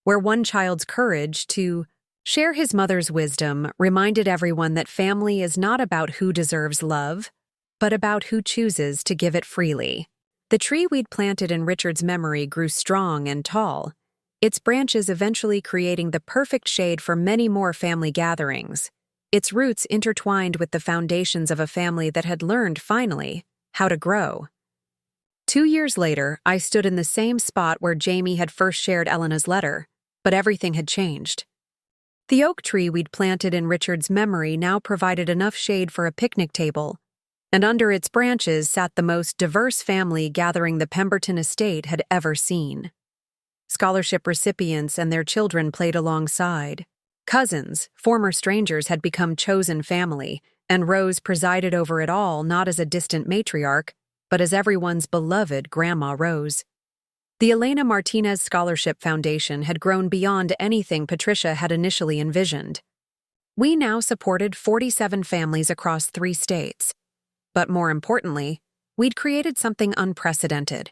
where one child's courage to share his mother's wisdom reminded everyone that family is not about who deserves love, but about who chooses to give it freely. The tree we'd planted in Richard's memory grew strong and tall, its branches eventually creating the perfect shade for many more family gatherings, its roots intertwined with the foundations of a family that had learned, finally, how to grow. 2 years later, I stood in the same spot where Jamie had first shared Elena's letter, but everything had changed. The oak tree we'd planted in Richard's memory now provided enough shade for a picnic table, and under its branches sat the most diverse family gathering the Pemberton estate had ever seen. Scholarship recipients and their children played alongside. Cousins, former strangers, had become chosen family, and Rose presided over it all not as a distant matriarch, but as everyone's beloved Grandma Rose. The Elena Martinez Scholarship Foundation had grown beyond anything Patricia had initially envisioned. We now supported 47 families across 3 states. But more importantly, we'd created something unprecedented.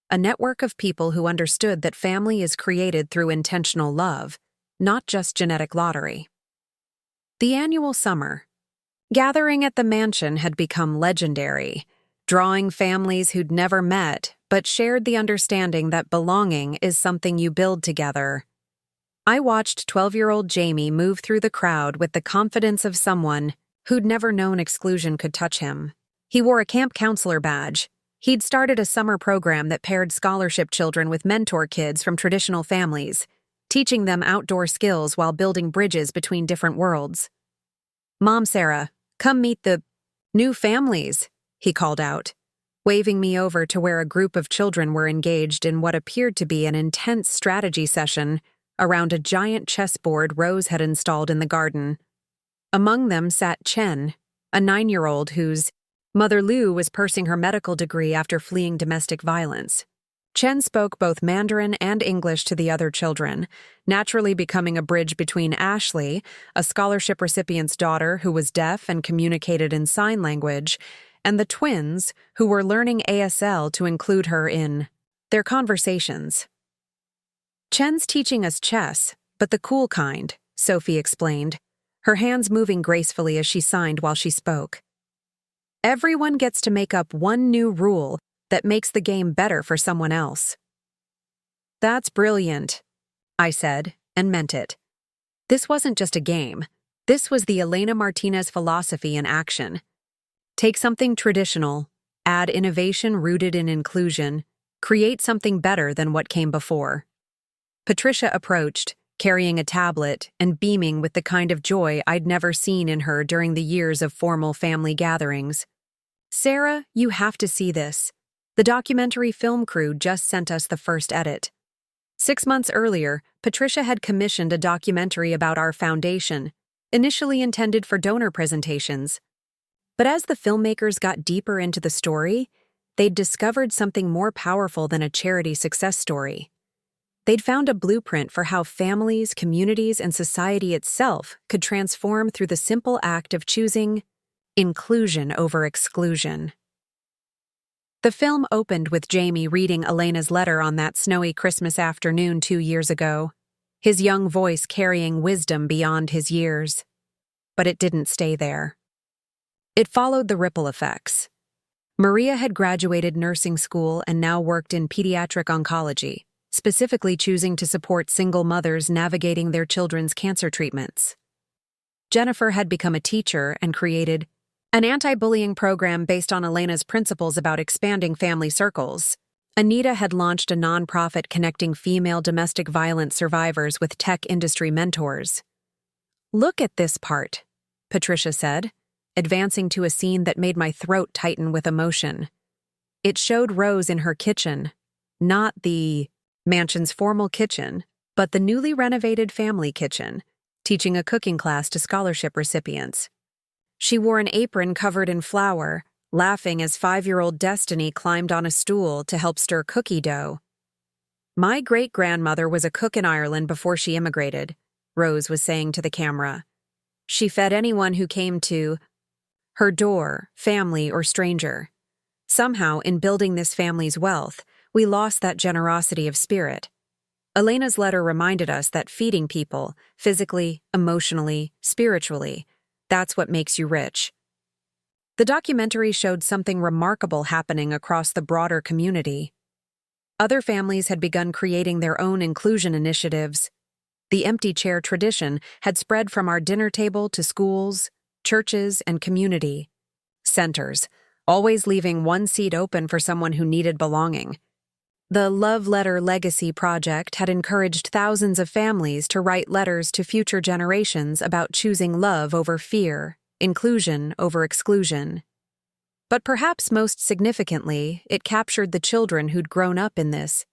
A network of people who understood that family is created through intentional love, not just genetic lottery. The annual summer gathering at the mansion had become legendary, drawing families who'd never met but shared the understanding that belonging is something you build together. I watched 12-year-old Jamie move through the crowd with the confidence of someone who'd never known exclusion could touch him. He wore a camp counselor badge. He'd started a summer program that paired scholarship children with mentor kids from traditional families, teaching them outdoor skills while building bridges between different worlds. "Mom, Sarah, come meet the new families," he called out, waving me over to where a group of children were engaged in what appeared to be an intense strategy session around a giant chessboard Rose had installed in the garden. Among them sat Chen, a 9-year-old whose mother Lu was pursuing her medical degree after fleeing domestic violence. Chen spoke both Mandarin and English to the other children, naturally becoming a bridge between Ashley, a scholarship recipient's daughter who was deaf and communicated in sign language, and the twins, who were learning ASL to include her in their conversations. "Chen's teaching us chess, but the cool kind," Sophie explained, her hands moving gracefully as she signed while she spoke. "Everyone gets to make up one new rule that makes the game better for someone else." "That's brilliant," I said, and meant it. This wasn't just a game. This was the Elena Martinez philosophy in action. Take something traditional, add innovation rooted in inclusion, create something better than what came before. Patricia approached, carrying a tablet and beaming with the kind of joy I'd never seen in her during the years of formal family gatherings. "Sarah, you have to see this. The documentary film crew just sent us the first edit." 6 months earlier, Patricia had commissioned a documentary about our foundation, initially intended for donor presentations. But as the filmmakers got deeper into the story, they'd discovered something more powerful than a charity success story. They'd found a blueprint for how families, communities, and society itself could transform through the simple act of choosing inclusion over exclusion. The film opened with Jamie reading Elena's letter on that snowy Christmas afternoon 2 years ago, his young voice carrying wisdom beyond his years. But it didn't stay there. It followed the ripple effects. Maria had graduated nursing school and now worked in pediatric oncology, specifically choosing to support single mothers navigating their children's cancer treatments. Jennifer had become a teacher and created an anti-bullying program based on Elena's principles about expanding family circles. Anita had launched a nonprofit connecting female domestic violence survivors with tech industry mentors. "Look at this part," Patricia said, advancing to a scene that made my throat tighten with emotion. It showed Rose in her kitchen, not the mansion's formal kitchen, but the newly renovated family kitchen, teaching a cooking class to scholarship recipients. She wore an apron covered in flour, laughing as 5-year-old Destiny climbed on a stool to help stir cookie dough. "My great-grandmother was a cook in Ireland before she immigrated," Rose was saying to the camera. "She fed anyone who came to her door, family or stranger. Somehow, in building this family's wealth, we lost that generosity of spirit." Elena's letter reminded us that feeding people, physically, emotionally, spiritually, that's what makes you rich. The documentary showed something remarkable happening across the broader community. Other families had begun creating their own inclusion initiatives. The empty chair tradition had spread from our dinner table to schools, churches, and community centers, always leaving one seat open for someone who needed belonging. The Love Letter Legacy Project had encouraged thousands of families to write letters to future generations about choosing love over fear, inclusion over exclusion. But perhaps most significantly, it captured the children who'd grown up in this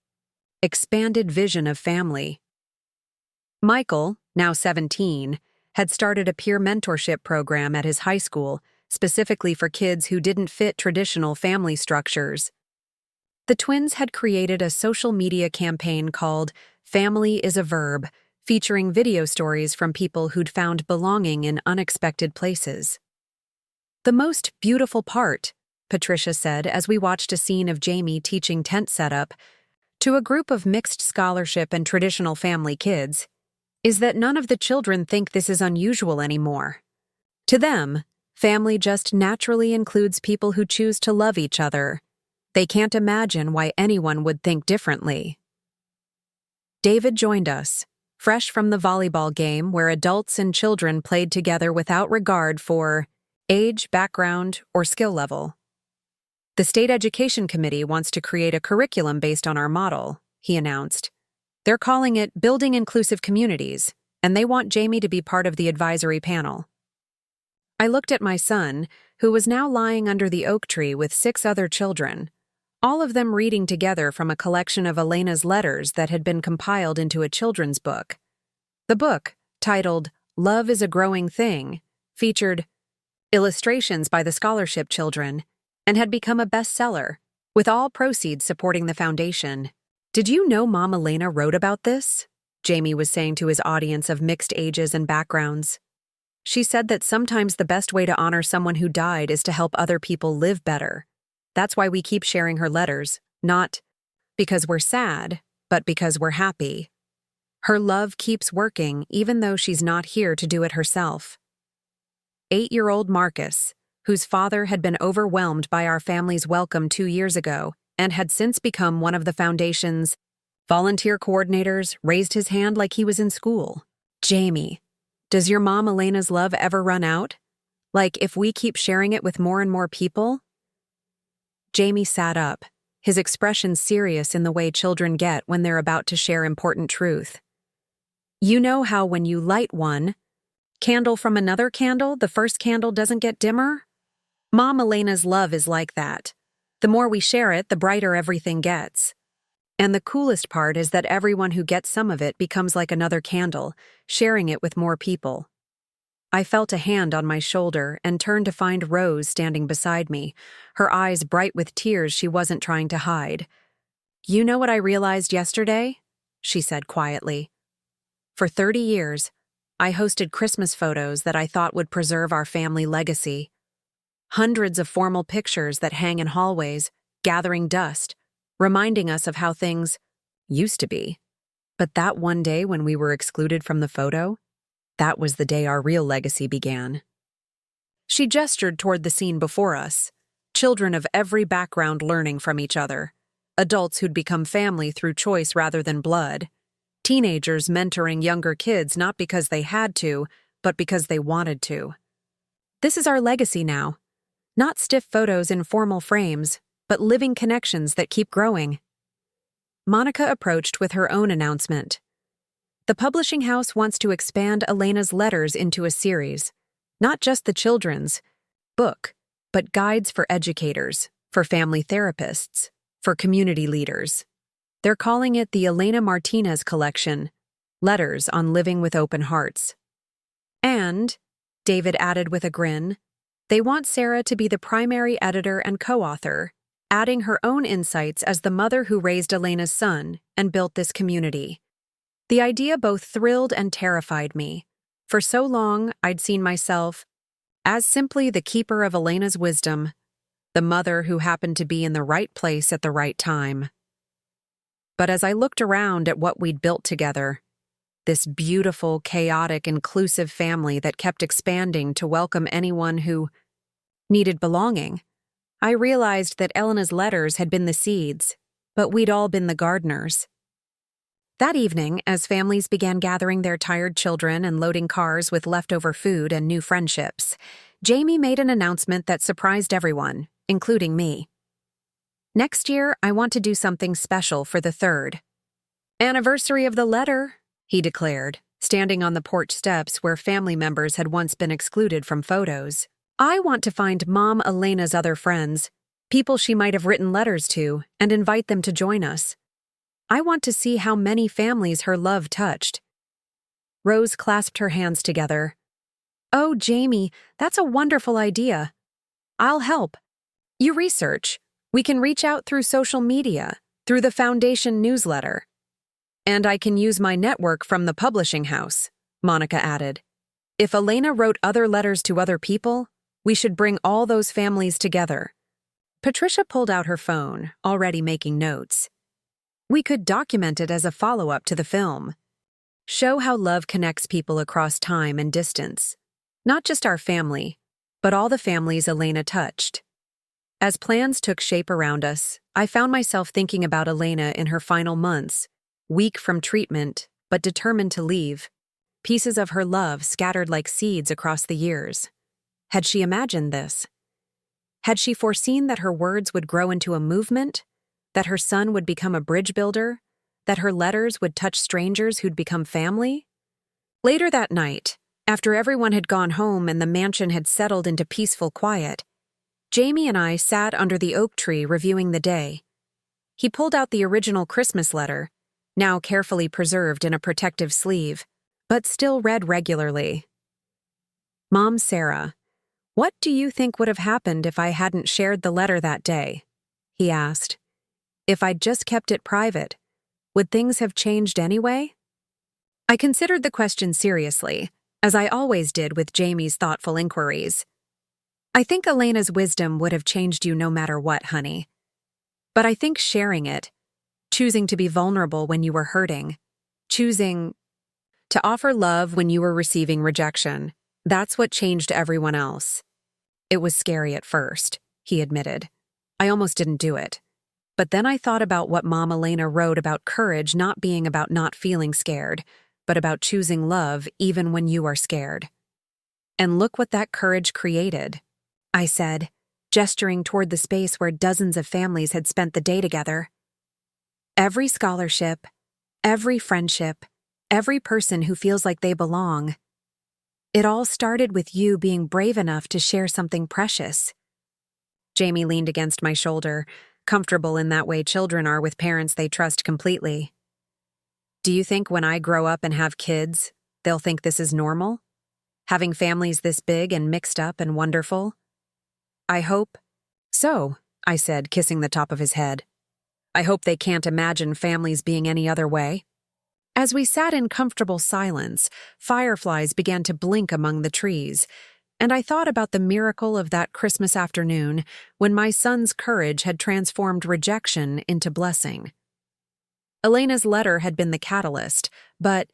expanded vision of family. Michael, now 17, had started a peer mentorship program at his high school, specifically for kids who didn't fit traditional family structures. The twins had created a social media campaign called Family is a Verb, featuring video stories from people who'd found belonging in unexpected places. "The most beautiful part," Patricia said as we watched a scene of Jamie teaching tent setup to a group of mixed scholarship and traditional family kids, is that none of the children think this is unusual anymore. To them, family just naturally includes people who choose to love each other. They can't imagine why anyone would think differently. David joined us, fresh from the volleyball game where adults and children played together without regard for age, background, or skill level. The State Education Committee wants to create a curriculum based on our model, he announced. They're calling it Building Inclusive Communities, and they want Jamie to be part of the advisory panel. I looked at my son, who was now lying under the oak tree with 6 other children, all of them reading together from a collection of Elena's letters that had been compiled into a children's book. The book, titled Love is a Growing Thing, featured illustrations by the scholarship children and had become a bestseller, with all proceeds supporting the foundation. "Did you know Mom Elena wrote about this?" Jamie was saying to his audience of mixed ages and backgrounds. She said that sometimes the best way to honor someone who died is to help other people live better. That's why we keep sharing her letters, not because we're sad, but because we're happy. Her love keeps working even though she's not here to do it herself. 8-year-old Marcus, whose father had been overwhelmed by our family's welcome 2 years ago and had since become one of the foundation's volunteer coordinators, raised his hand like he was in school. "Jamie, does your mom Elena's love ever run out? Like if we keep sharing it with more and more people?" Jamie sat up, his expression serious in the way children get when they're about to share important truth. "You know how when you light one candle from another candle, the first candle doesn't get dimmer? Mom Elena's love is like that. The more we share it, the brighter everything gets. And the coolest part is that everyone who gets some of it becomes like another candle, sharing it with more people." I felt a hand on my shoulder and turned to find Rose standing beside me, her eyes bright with tears she wasn't trying to hide. "You know what I realized yesterday?" she said quietly. "For 30 years, I hosted Christmas photos that I thought would preserve our family legacy. Hundreds of formal pictures that hang in hallways, gathering dust, reminding us of how things used to be. But that one day when we were excluded from the photo, that was the day our real legacy began." She gestured toward the scene before us, children of every background learning from each other, adults who'd become family through choice rather than blood, teenagers mentoring younger kids not because they had to, but because they wanted to. "This is our legacy now. Not stiff photos in formal frames, but living connections that keep growing." Monica approached with her own announcement. "The publishing house wants to expand Elena's letters into a series, not just the children's book, but guides for educators, for family therapists, for community leaders. They're calling it the Elena Martinez Collection, Letters on Living with Open Hearts. And," David added with a grin, "they want Sarah to be the primary editor and co-author, adding her own insights as the mother who raised Elena's son and built this community." The idea both thrilled and terrified me. For so long, I'd seen myself as simply the keeper of Elena's wisdom, the mother who happened to be in the right place at the right time. But as I looked around at what we'd built together, this beautiful, chaotic, inclusive family that kept expanding to welcome anyone who needed belonging, I realized that Elena's letters had been the seeds, but we'd all been the gardeners. That evening, as families began gathering their tired children and loading cars with leftover food and new friendships, Jamie made an announcement that surprised everyone, including me. "Next year, I want to do something special for the 3rd anniversary of the letter," he declared, standing on the porch steps where family members had once been excluded from photos. "I want to find Mom Elena's other friends, people she might have written letters to, and invite them to join us. I want to see how many families her love touched." Rose clasped her hands together. "Oh, Jamie, that's a wonderful idea. I'll help. You research. We can reach out through social media, through the foundation newsletter. And I can use my network from the publishing house," Monica added. "If Elena wrote other letters to other people, we should bring all those families together." Patricia pulled out her phone, already making notes. "We could document it as a follow-up to the film." show how love connects people across time and distance. Not just our family, but all the families Elena touched. As plans took shape around us, I found myself thinking about Elena in her final months, weak from treatment, but determined to leave. Pieces of her love scattered like seeds across the years. Had she imagined this? Had she foreseen that her words would grow into a movement? That her son would become a bridge builder? That her letters would touch strangers who'd become family? Later that night, after everyone had gone home and the mansion had settled into peaceful quiet, Jamie and I sat under the oak tree reviewing the day. He pulled out the original Christmas letter, now carefully preserved in a protective sleeve, but still read regularly. "Mom Sarah, what do you think would have happened if I hadn't shared the letter that day?" he asked. "If I'd just kept it private, would things have changed anyway?" I considered the question seriously, as I always did with Jamie's thoughtful inquiries. "I think Elena's wisdom would have changed you no matter what, honey. But I think sharing it, choosing to be vulnerable when you were hurting, choosing to offer love when you were receiving rejection, that's what changed everyone else." "It was scary at first," he admitted. "I almost didn't do it. But then I thought about what Mom Elena wrote about courage not being about not feeling scared, but about choosing love even when you are scared. And look what that courage created," I said, gesturing toward the space where dozens of families had spent the day together. "Every scholarship, every friendship, every person who feels like they belong. It all started with you being brave enough to share something precious." Jamie leaned against my shoulder, comfortable in that way children are with parents they trust completely. "Do you think when I grow up and have kids, they'll think this is normal? Having families this big and mixed up and wonderful?" "I hope so," I said, kissing the top of his head. "I hope they can't imagine families being any other way." As we sat in comfortable silence, fireflies began to blink among the trees, and I thought about the miracle of that Christmas afternoon when my son's courage had transformed rejection into blessing. Elena's letter had been the catalyst, but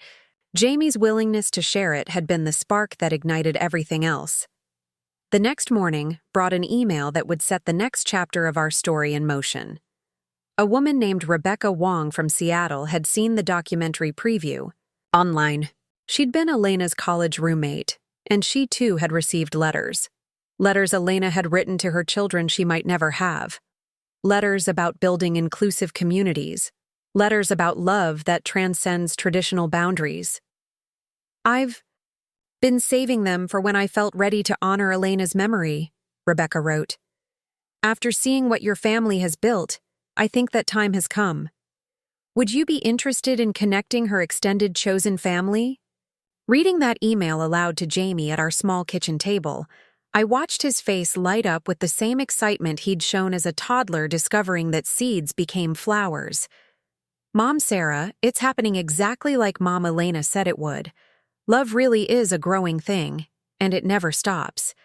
Jamie's willingness to share it had been the spark that ignited everything else. The next morning brought an email that would set the next chapter of our story in motion. A woman named Rebecca Wong from Seattle had seen the documentary preview online. She'd been Elena's college roommate, and she too had received letters. Letters Elena had written to her children she might never have. Letters about building inclusive communities. Letters about love that transcends traditional boundaries. "I've been saving them for when I felt ready to honor Elena's memory," Rebecca wrote. "After seeing what your family has built, I think that time has come. Would you be interested in connecting her extended chosen family?" Reading that email aloud to Jamie at our small kitchen table, I watched his face light up with the same excitement he'd shown as a toddler discovering that seeds became flowers. "Mom Sarah, it's happening exactly like Mom Elena said it would. Love really is a growing thing, and it never stops."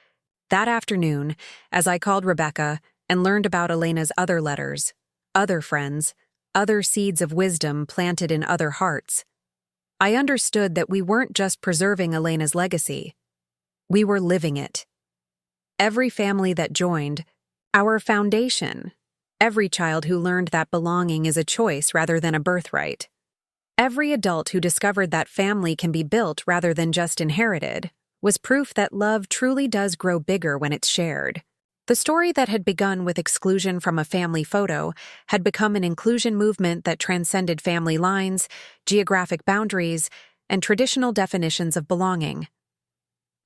That afternoon, as I called Rebecca and learned about Elena's other letters, other friends, other seeds of wisdom planted in other hearts, I understood that we weren't just preserving Elena's legacy. We were living it. Every family that joined, our foundation. Every child who learned that belonging is a choice rather than a birthright. Every adult who discovered that family can be built rather than just inherited was proof that love truly does grow bigger when it's shared. The story that had begun with exclusion from a family photo had become an inclusion movement that transcended family lines, geographic boundaries, and traditional definitions of belonging.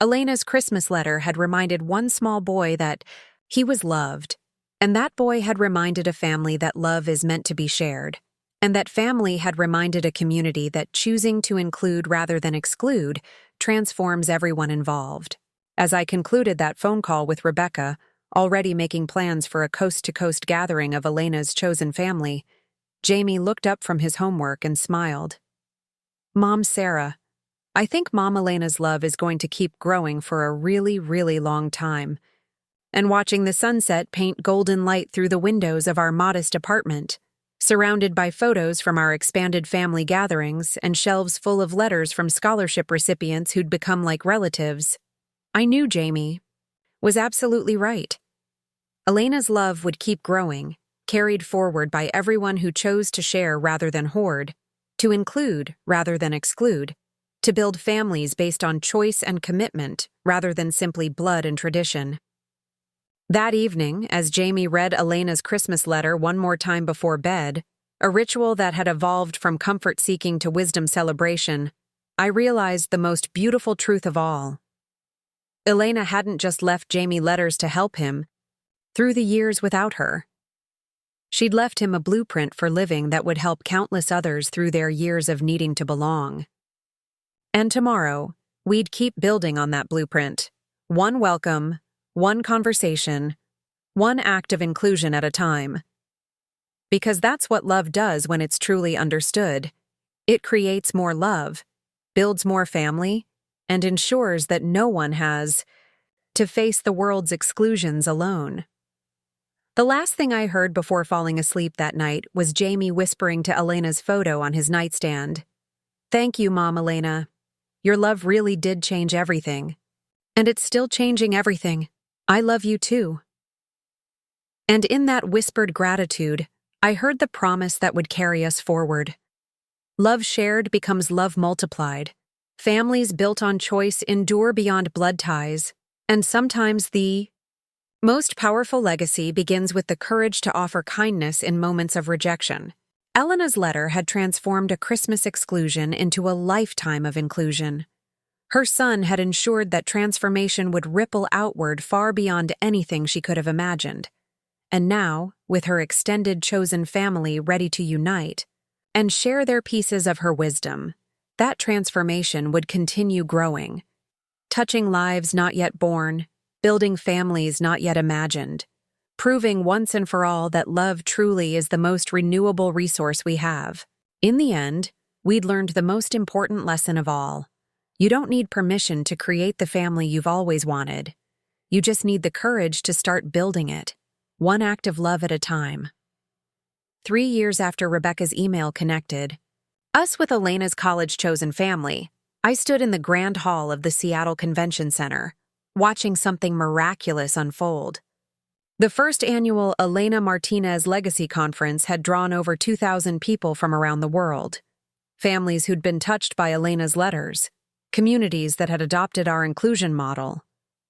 Elena's Christmas letter had reminded one small boy that he was loved, and that boy had reminded a family that love is meant to be shared, and that family had reminded a community that choosing to include rather than exclude transforms everyone involved. As I concluded that phone call with Rebecca, already making plans for a coast-to-coast gathering of Elena's chosen family, Jamie looked up from his homework and smiled. "Mom Sarah, I think Mom Elena's love is going to keep growing for a really, really long time. And watching the sunset paint golden light through the windows of our modest apartment, surrounded by photos from our expanded family gatherings and shelves full of letters from scholarship recipients who'd become like relatives. I knew Jamie was absolutely right. Elena's love would keep growing, carried forward by everyone who chose to share rather than hoard, to include rather than exclude, to build families based on choice and commitment rather than simply blood and tradition. That evening, as Jamie read Elena's Christmas letter one more time before bed, a ritual that had evolved from comfort-seeking to wisdom celebration, I realized the most beautiful truth of all. Elena hadn't just left Jamie letters to help him through the years without her. She'd left him a blueprint for living that would help countless others through their years of needing to belong. And tomorrow, we'd keep building on that blueprint. One welcome, one conversation, one act of inclusion at a time. Because that's what love does when it's truly understood. It creates more love, builds more family, and ensures that no one has to face the world's exclusions alone. The last thing I heard before falling asleep that night was Jamie whispering to Elena's photo on his nightstand. "Thank you, Mom Elena. Your love really did change everything. And it's still changing everything. I love you too." And in that whispered gratitude, I heard the promise that would carry us forward. Love shared becomes love multiplied. Families built on choice endure beyond blood ties, and sometimes the most powerful legacy begins with the courage to offer kindness in moments of rejection. Elena's letter had transformed a Christmas exclusion into a lifetime of inclusion. Her son had ensured that transformation would ripple outward far beyond anything she could have imagined. And now, with her extended chosen family ready to unite and share their pieces of her wisdom, that transformation would continue growing, touching lives not yet born, building families not yet imagined, proving once and for all that love truly is the most renewable resource we have. In the end, we'd learned the most important lesson of all. You don't need permission to create the family you've always wanted. You just need the courage to start building it, one act of love at a time. 3 years after Rebecca's email connected us with Elena's college-chosen family, I stood in the grand hall of the Seattle Convention Center, watching something miraculous unfold. The first annual Elena Martinez Legacy Conference had drawn over 2,000 people from around the world. Families who'd been touched by Elena's letters, communities that had adopted our inclusion model,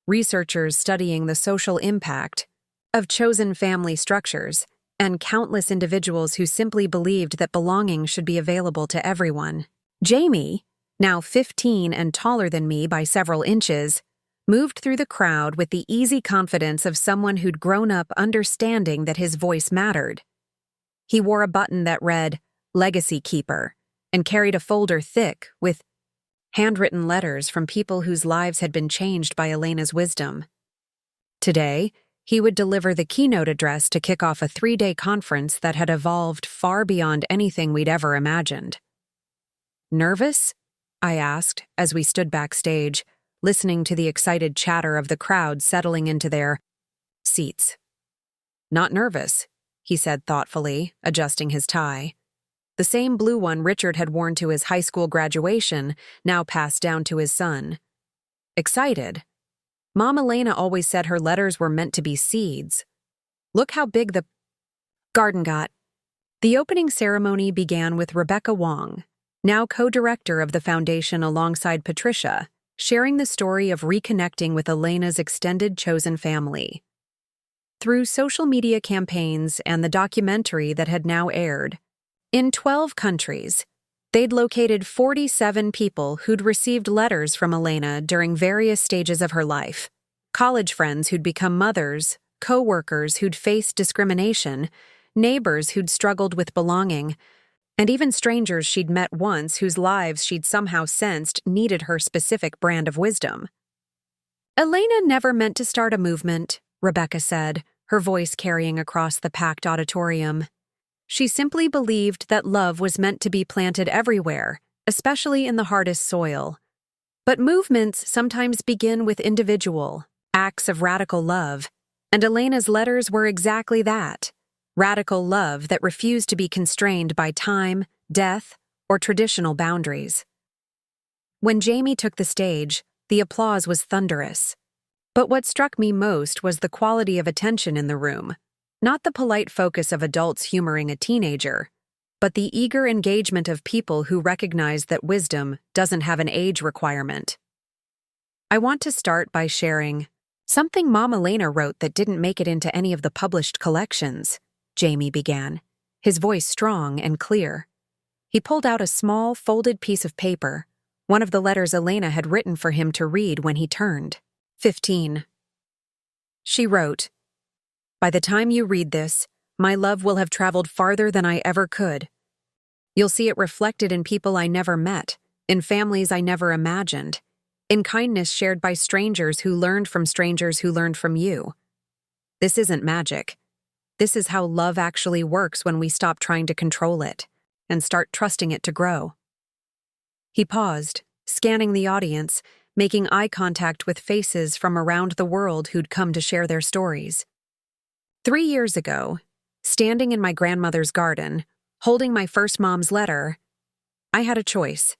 researchers studying the social impact of chosen family structures, and countless individuals who simply believed that belonging should be available to everyone. Jamie, now 15 and taller than me by several inches, moved through the crowd with the easy confidence of someone who'd grown up understanding that his voice mattered. He wore a button that read, "Legacy Keeper," and carried a folder thick with handwritten letters from people whose lives had been changed by Elena's wisdom. Today, he would deliver the keynote address to kick off a 3-day conference that had evolved far beyond anything we'd ever imagined. "Nervous?" I asked as we stood backstage, listening to the excited chatter of the crowd settling into their seats. "Not nervous," he said thoughtfully, adjusting his tie. The same blue one Richard had worn to his high school graduation, now passed down to his son. "Excited. Mom Elena always said her letters were meant to be seeds. Look how big the garden got." The opening ceremony began with Rebecca Wong, now co-director of the foundation alongside Patricia, sharing the story of reconnecting with Elena's extended chosen family. Through social media campaigns and the documentary that had now aired, in 12 countries, they'd located 47 people who'd received letters from Elena during various stages of her life. College friends who'd become mothers, co-workers who'd faced discrimination, neighbors who'd struggled with belonging, and even strangers she'd met once whose lives she'd somehow sensed needed her specific brand of wisdom. "Elena never meant to start a movement," Rebecca said, her voice carrying across the packed auditorium. "She simply believed that love was meant to be planted everywhere, especially in the hardest soil. But movements sometimes begin with individual acts of radical love, and Elena's letters were exactly that. radical love that refused to be constrained by time, death, or traditional boundaries. When Jamie took the stage, the applause was thunderous. But what struck me most was the quality of attention in the room, not the polite focus of adults humoring a teenager, but the eager engagement of people who recognize that wisdom doesn't have an age requirement. I want to start by sharing something Mom Elena wrote that didn't make it into any of the published collections, Jamie began, his voice strong and clear. He pulled out a small, folded piece of paper, one of the letters Elena had written for him to read when he turned 15. She wrote, "By the time you read this, my love will have traveled farther than I ever could. You'll see it reflected in people I never met, in families I never imagined, in kindness shared by strangers who learned from strangers who learned from you. This isn't magic. This is how love actually works when we stop trying to control it and start trusting it to grow." He paused, scanning the audience, making eye contact with faces from around the world who'd come to share their stories. 3 years ago, standing in my grandmother's garden, holding my first mom's letter, I had a choice.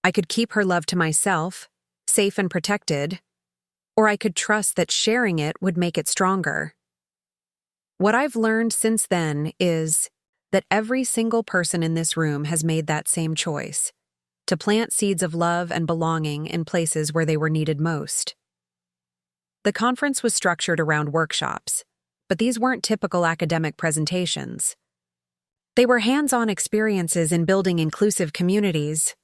I could keep her love to myself, safe and protected, or I could trust that sharing it would make it stronger. What I've learned since then is that every single person in this room has made that same choice, to plant seeds of love and belonging in places where they were needed most. The conference was structured around workshops, but these weren't typical academic presentations. They were hands-on experiences in building inclusive communities.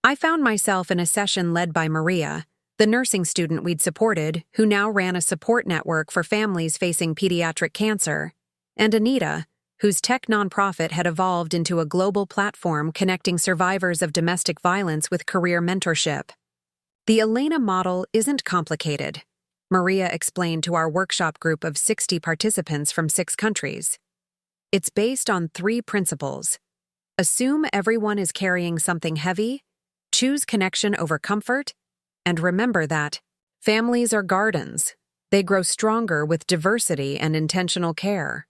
I found myself in a session led by Maria, the nursing student we'd supported, who now ran a support network for families facing pediatric cancer, and Anita, whose tech nonprofit had evolved into a global platform connecting survivors of domestic violence with career mentorship. The Elena model isn't complicated, Maria explained to our workshop group of 60 participants from 6 countries. It's based on 3 principles. Assume everyone is carrying something heavy, choose connection over comfort, and remember that families are gardens. They grow stronger with diversity and intentional care.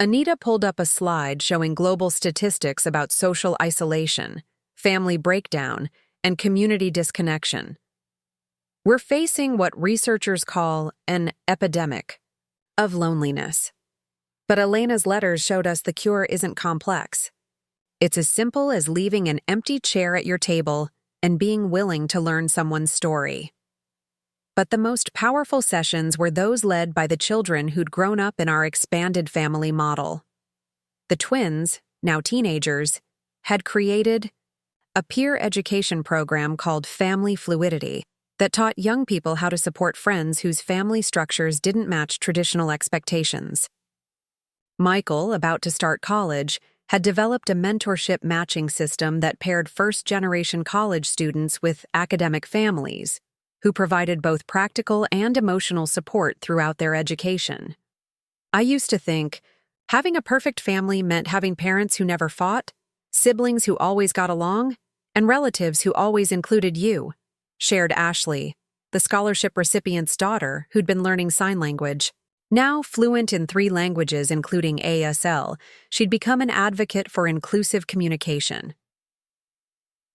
Anita pulled up a slide showing global statistics about social isolation, family breakdown, and community disconnection. We're facing what researchers call an epidemic of loneliness. But Elena's letters showed us the cure isn't complex. It's as simple as leaving an empty chair at your table and being willing to learn someone's story. But the most powerful sessions were those led by the children who'd grown up in our expanded family model. The twins, now teenagers, had created a peer education program called Family Fluidity that taught young people how to support friends whose family structures didn't match traditional expectations. Michael, about to start college, had developed a mentorship matching system that paired first-generation college students with academic families, who provided both practical and emotional support throughout their education. I used to think having a perfect family meant having parents who never fought, siblings who always got along, and relatives who always included you, shared Ashley, the scholarship recipient's daughter who'd been learning sign language. Now fluent in 3 languages, including ASL, she'd become an advocate for inclusive communication.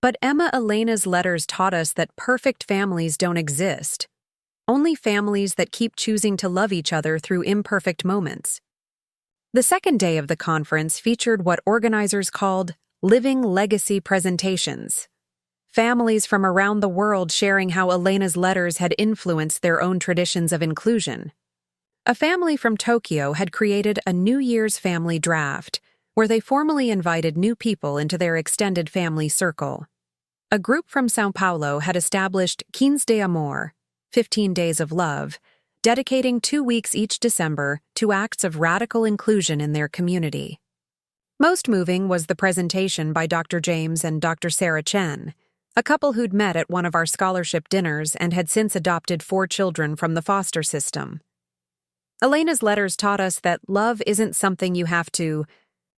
But Emma Elena's letters taught us that perfect families don't exist, only families that keep choosing to love each other through imperfect moments. The second day of the conference featured what organizers called living legacy presentations. Families from around the world sharing how Elena's letters had influenced their own traditions of inclusion. A family from Tokyo had created a New Year's family draft, where they formally invited new people into their extended family circle. A group from São Paulo had established 15 de Amor, 15 Days of Love, dedicating 2 weeks each December to acts of radical inclusion in their community. Most moving was the presentation by Dr. James and Dr. Sarah Chen, a couple who'd met at one of our scholarship dinners and had since adopted 4 children from the foster system. Elena's letters taught us that love isn't something you have to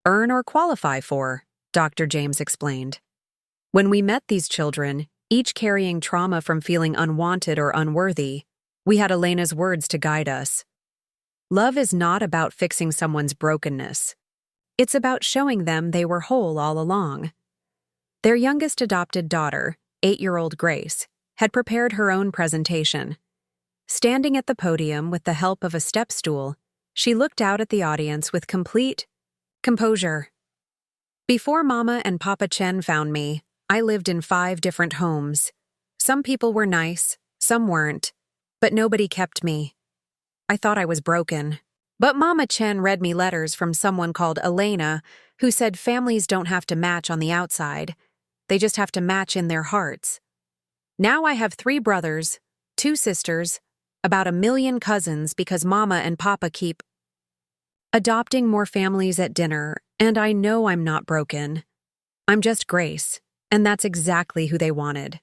earn or qualify for, Dr. James explained. When we met these children, each carrying trauma from feeling unwanted or unworthy, we had Elena's words to guide us. Love is not about fixing someone's brokenness. It's about showing them they were whole all along. Their youngest adopted daughter, 8-year-old Grace, had prepared her own presentation. Standing at the podium with the help of a step stool, she looked out at the audience with complete composure. Before Mama and Papa Chen found me, I lived in 5 different homes. Some people were nice, some weren't, but nobody kept me. I thought I was broken. But Mama Chen read me letters from someone called Elena, who said families don't have to match on the outside. They just have to match in their hearts. Now I have 3 brothers, 2 sisters, about 1 million cousins because Mama and Papa keep adopting more families at dinner, and I know I'm not broken. I'm just Grace, and that's exactly who they wanted.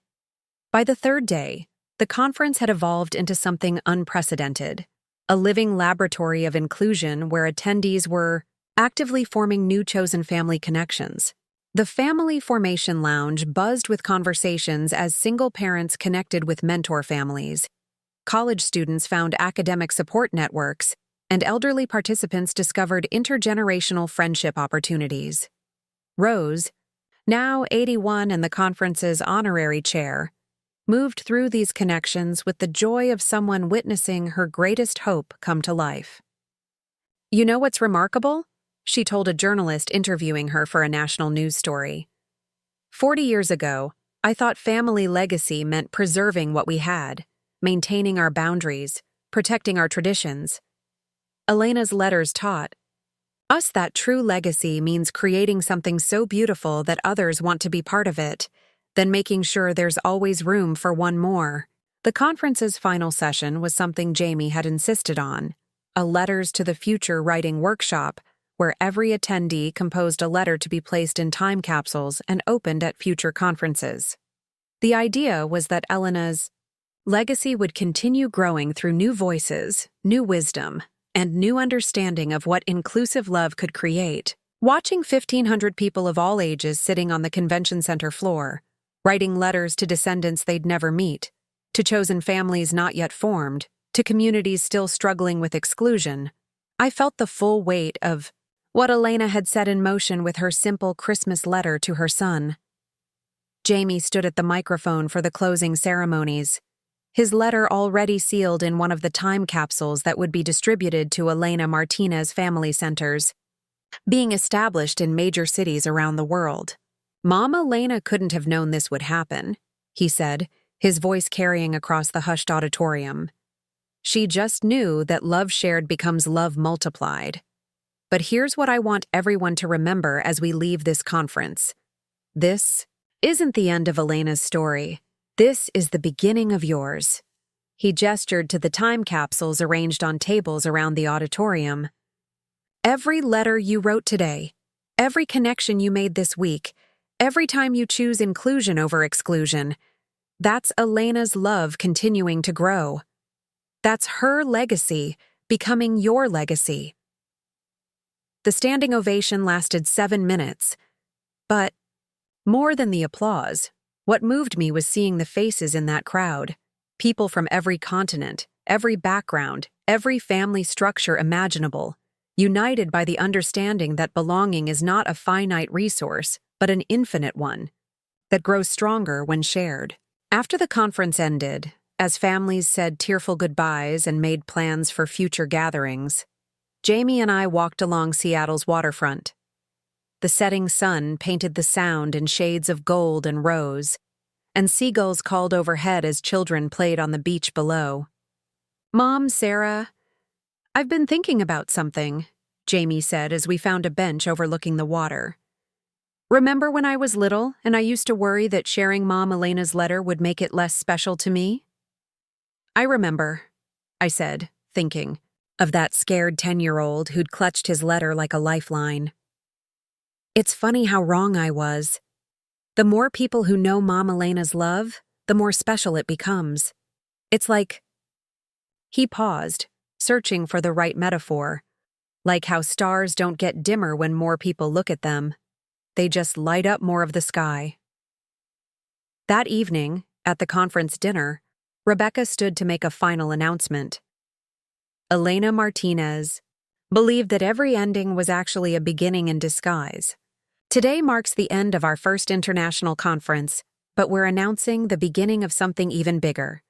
By the 3rd day, the conference had evolved into something unprecedented. A living laboratory of inclusion where attendees were actively forming new chosen family connections. The Family Formation Lounge buzzed with conversations as single parents connected with mentor families. College students found academic support networks, and elderly participants discovered intergenerational friendship opportunities. Rose, now 81 and the conference's honorary chair, moved through these connections with the joy of someone witnessing her greatest hope come to life. "You know what's remarkable?" she told a journalist interviewing her for a national news story. 40 years ago, I thought family legacy meant preserving what we had, maintaining our boundaries, protecting our traditions. Elena's letters taught us that true legacy means creating something so beautiful that others want to be part of it, then making sure there's always room for one more. The conference's final session was something Jamie had insisted on, a Letters to the Future writing workshop, where every attendee composed a letter to be placed in time capsules and opened at future conferences. The idea was that Elena's legacy would continue growing through new voices, new wisdom, and new understanding of what inclusive love could create. Watching 1,500 people of all ages sitting on the convention center floor, writing letters to descendants they'd never meet, to chosen families not yet formed, to communities still struggling with exclusion, I felt the full weight of what Elena had set in motion with her simple Christmas letter to her son. Jamie stood at the microphone for the closing ceremonies, his letter already sealed in one of the time capsules that would be distributed to Elena Martinez family centers, being established in major cities around the world. "Mom Elena couldn't have known this would happen," he said, his voice carrying across the hushed auditorium. "She just knew that love shared becomes love multiplied. But here's what I want everyone to remember as we leave this conference. This isn't the end of Elena's story. This is the beginning of yours." He gestured to the time capsules arranged on tables around the auditorium. "Every letter you wrote today, every connection you made this week, every time you choose inclusion over exclusion, that's Elena's love continuing to grow. That's her legacy becoming your legacy." The standing ovation lasted 7 minutes, but more than the applause, what moved me was seeing the faces in that crowd. People from every continent, every background, every family structure imaginable, united by the understanding that belonging is not a finite resource, but an infinite one, that grows stronger when shared. After the conference ended, as families said tearful goodbyes and made plans for future gatherings, Jamie and I walked along Seattle's waterfront. The setting sun painted the sound in shades of gold and rose, and seagulls called overhead as children played on the beach below. "Mom, Sarah, I've been thinking about something," Jamie said as we found a bench overlooking the water. "Remember when I was little and I used to worry that sharing Mom Elena's letter would make it less special to me?" "I remember," I said, thinking of that scared 10-year-old who'd clutched his letter like a lifeline. It's funny how wrong I was. The more people who know Mom Elena's love, the more special it becomes. It's like... He paused, searching for the right metaphor. Like how stars don't get dimmer when more people look at them. They just light up more of the sky. That evening, at the conference dinner, Rebecca stood to make a final announcement. Elena Martinez, believed that every ending was actually a beginning in disguise. Today marks the end of our first international conference, but we're announcing the beginning of something even bigger.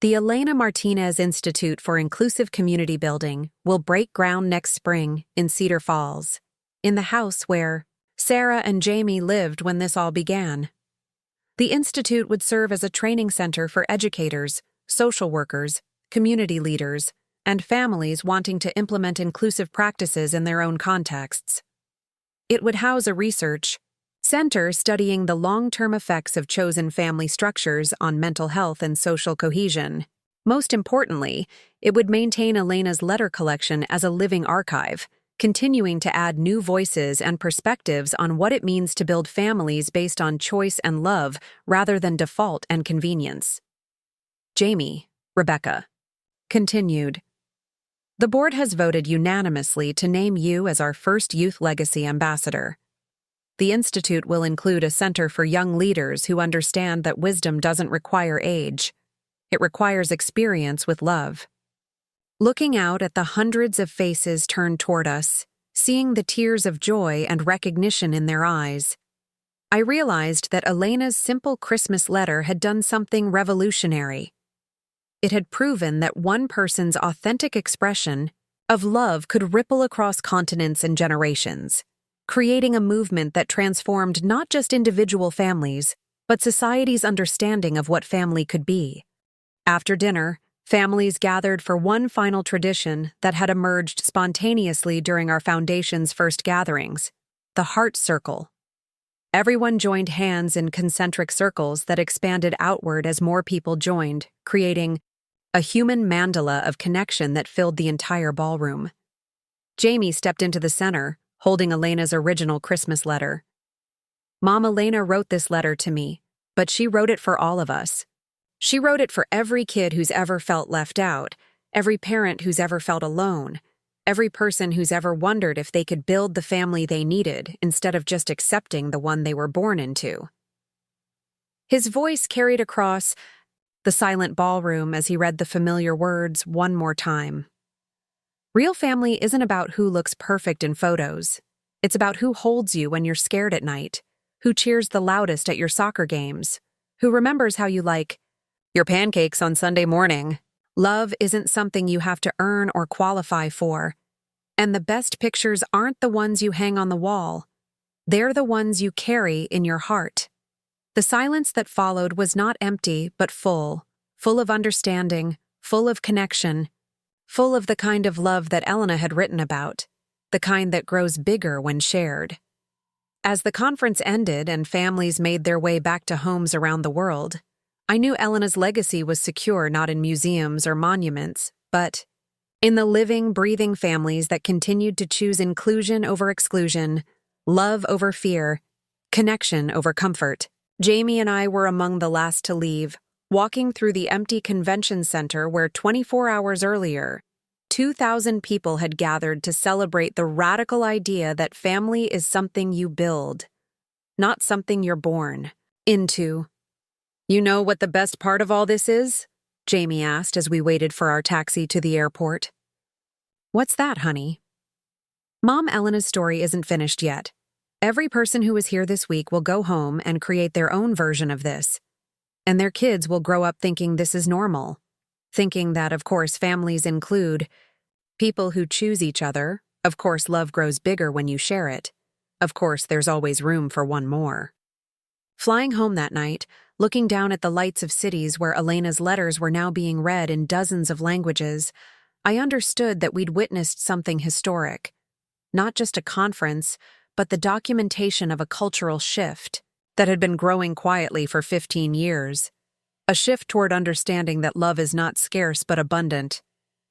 The Elena Martinez Institute for Inclusive Community Building will break ground next spring in Cedar Falls, in the house where Sarah and Jamie lived when this all began. The institute would serve as a training center for educators, social workers, community leaders, and families wanting to implement inclusive practices in their own contexts. It would house a research center studying the long-term effects of chosen family structures on mental health and social cohesion. Most importantly, it would maintain Elena's letter collection as a living archive, continuing to add new voices and perspectives on what it means to build families based on choice and love rather than default and convenience. Jamie, Rebecca, continued. The board has voted unanimously to name you as our first Youth Legacy Ambassador. The Institute will include a center for young leaders who understand that wisdom doesn't require age. It requires experience with love. Looking out at the hundreds of faces turned toward us, seeing the tears of joy and recognition in their eyes, I realized that Elena's simple Christmas letter had done something revolutionary. It had proven that one person's authentic expression of love could ripple across continents and generations, creating a movement that transformed not just individual families, but society's understanding of what family could be. After dinner, families gathered for one final tradition that had emerged spontaneously during our foundation's first gatherings, the Heart Circle. Everyone joined hands in concentric circles that expanded outward as more people joined, creating a human mandala of connection that filled the entire ballroom. Jamie stepped into the center, holding Elena's original Christmas letter. Mom Elena wrote this letter to me, but she wrote it for all of us. She wrote it for every kid who's ever felt left out, every parent who's ever felt alone, every person who's ever wondered if they could build the family they needed instead of just accepting the one they were born into. His voice carried across the silent ballroom as he read the familiar words one more time. Real family isn't about who looks perfect in photos. It's about who holds you when you're scared at night, who cheers the loudest at your soccer games, who remembers how you like your pancakes on Sunday morning. Love isn't something you have to earn or qualify for. And the best pictures aren't the ones you hang on the wall. They're the ones you carry in your heart. The silence that followed was not empty, but full of understanding, full of connection, full of the kind of love that Elena had written about, the kind that grows bigger when shared. As the conference ended and families made their way back to homes around the world, I knew Elena's legacy was secure not in museums or monuments, but in the living, breathing families that continued to choose inclusion over exclusion, love over fear, connection over comfort. Jamie and I were among the last to leave, walking through the empty convention center where 24 hours earlier, 2,000 people had gathered to celebrate the radical idea that family is something you build, not something you're born into. You know what the best part of all this is? Jamie asked as we waited for our taxi to the airport. What's that, honey? Mom Elena's story isn't finished yet. Every person who is here this week will go home and create their own version of this. And their kids will grow up thinking this is normal. Thinking that, of course, families include people who choose each other. Of course, love grows bigger when you share it. Of course, there's always room for one more. Flying home that night, looking down at the lights of cities where Elena's letters were now being read in dozens of languages, I understood that we'd witnessed something historic. Not just a conference, but the documentation of a cultural shift that had been growing quietly for 15 years. A shift toward understanding that love is not scarce but abundant,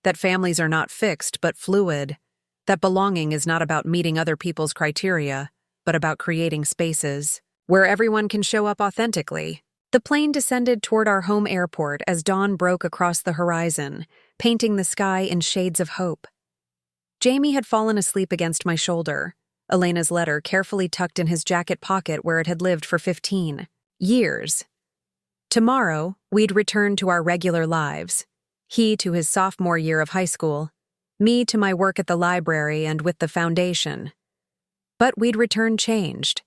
that families are not fixed but fluid, that belonging is not about meeting other people's criteria, but about creating spaces where everyone can show up authentically. The plane descended toward our home airport as dawn broke across the horizon, painting the sky in shades of hope. Jamie had fallen asleep against my shoulder, Elena's letter carefully tucked in his jacket pocket where it had lived for 15 years. Tomorrow, we'd return to our regular lives. he to his sophomore year of high school, me to my work at the library and with the foundation. But we'd return changed,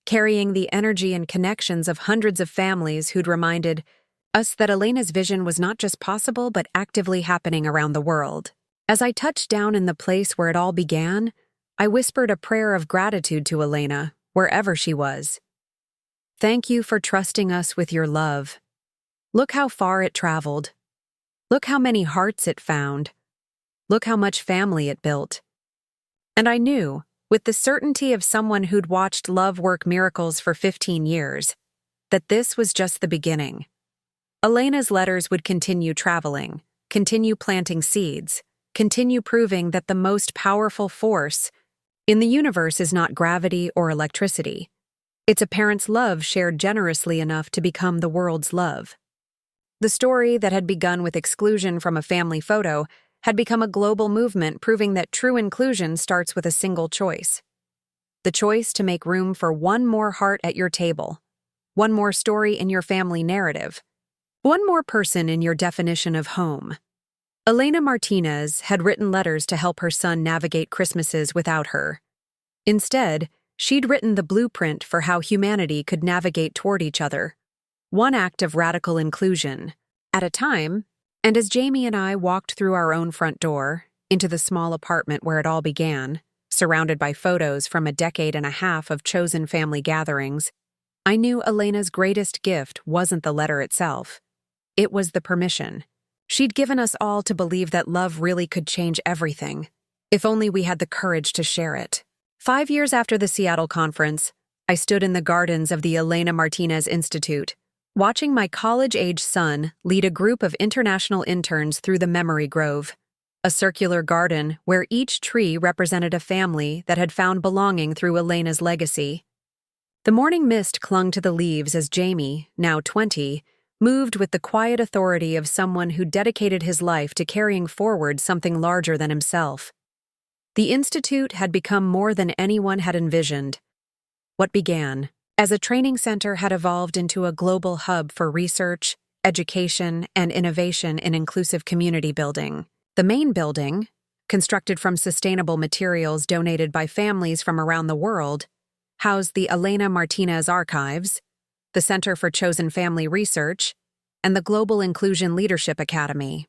carrying the energy and connections of hundreds of families who'd reminded us that Elena's vision was not just possible but actively happening around the world. As I touched down in the place where it all began, I whispered a prayer of gratitude to Elena, wherever she was. Thank you for trusting us with your love. Look how far it traveled. Look how many hearts it found. Look how much family it built. And I knew, with the certainty of someone who'd watched love work miracles for 15 years, that this was just the beginning. Elena's letters would continue traveling, continue planting seeds, continue proving that the most powerful force in the universe is not gravity or electricity. It's a parent's love shared generously enough to become the world's love. The story that had begun with exclusion from a family photo had become a global movement proving that true inclusion starts with a single choice. The choice to make room for one more heart at your table, one more story in your family narrative, one more person in your definition of home. Elena Martinez had written letters to help her son navigate Christmases without her. Instead, she'd written the blueprint for how humanity could navigate toward each other, one act of radical inclusion at a time. And as Jamie and I walked through our own front door, into the small apartment where it all began, surrounded by photos from a decade and a half of chosen family gatherings, I knew Elena's greatest gift wasn't the letter itself. It was the permission. She'd given us all to believe that love really could change everything, if only we had the courage to share it. 5 years after the Seattle conference, I stood in the gardens of the Elena Martinez Institute, watching my college-age son lead a group of international interns through the Memory Grove, a circular garden where each tree represented a family that had found belonging through Elena's legacy. The morning mist clung to the leaves as Jamie, now 20, moved with the quiet authority of someone who dedicated his life to carrying forward something larger than himself. The Institute had become more than anyone had envisioned. What began as a training center had evolved into a global hub for research, education, and innovation in inclusive community building. The main building, constructed from sustainable materials donated by families from around the world, housed the Elena Martinez Archives, the Center for Chosen Family Research, and the Global Inclusion Leadership Academy.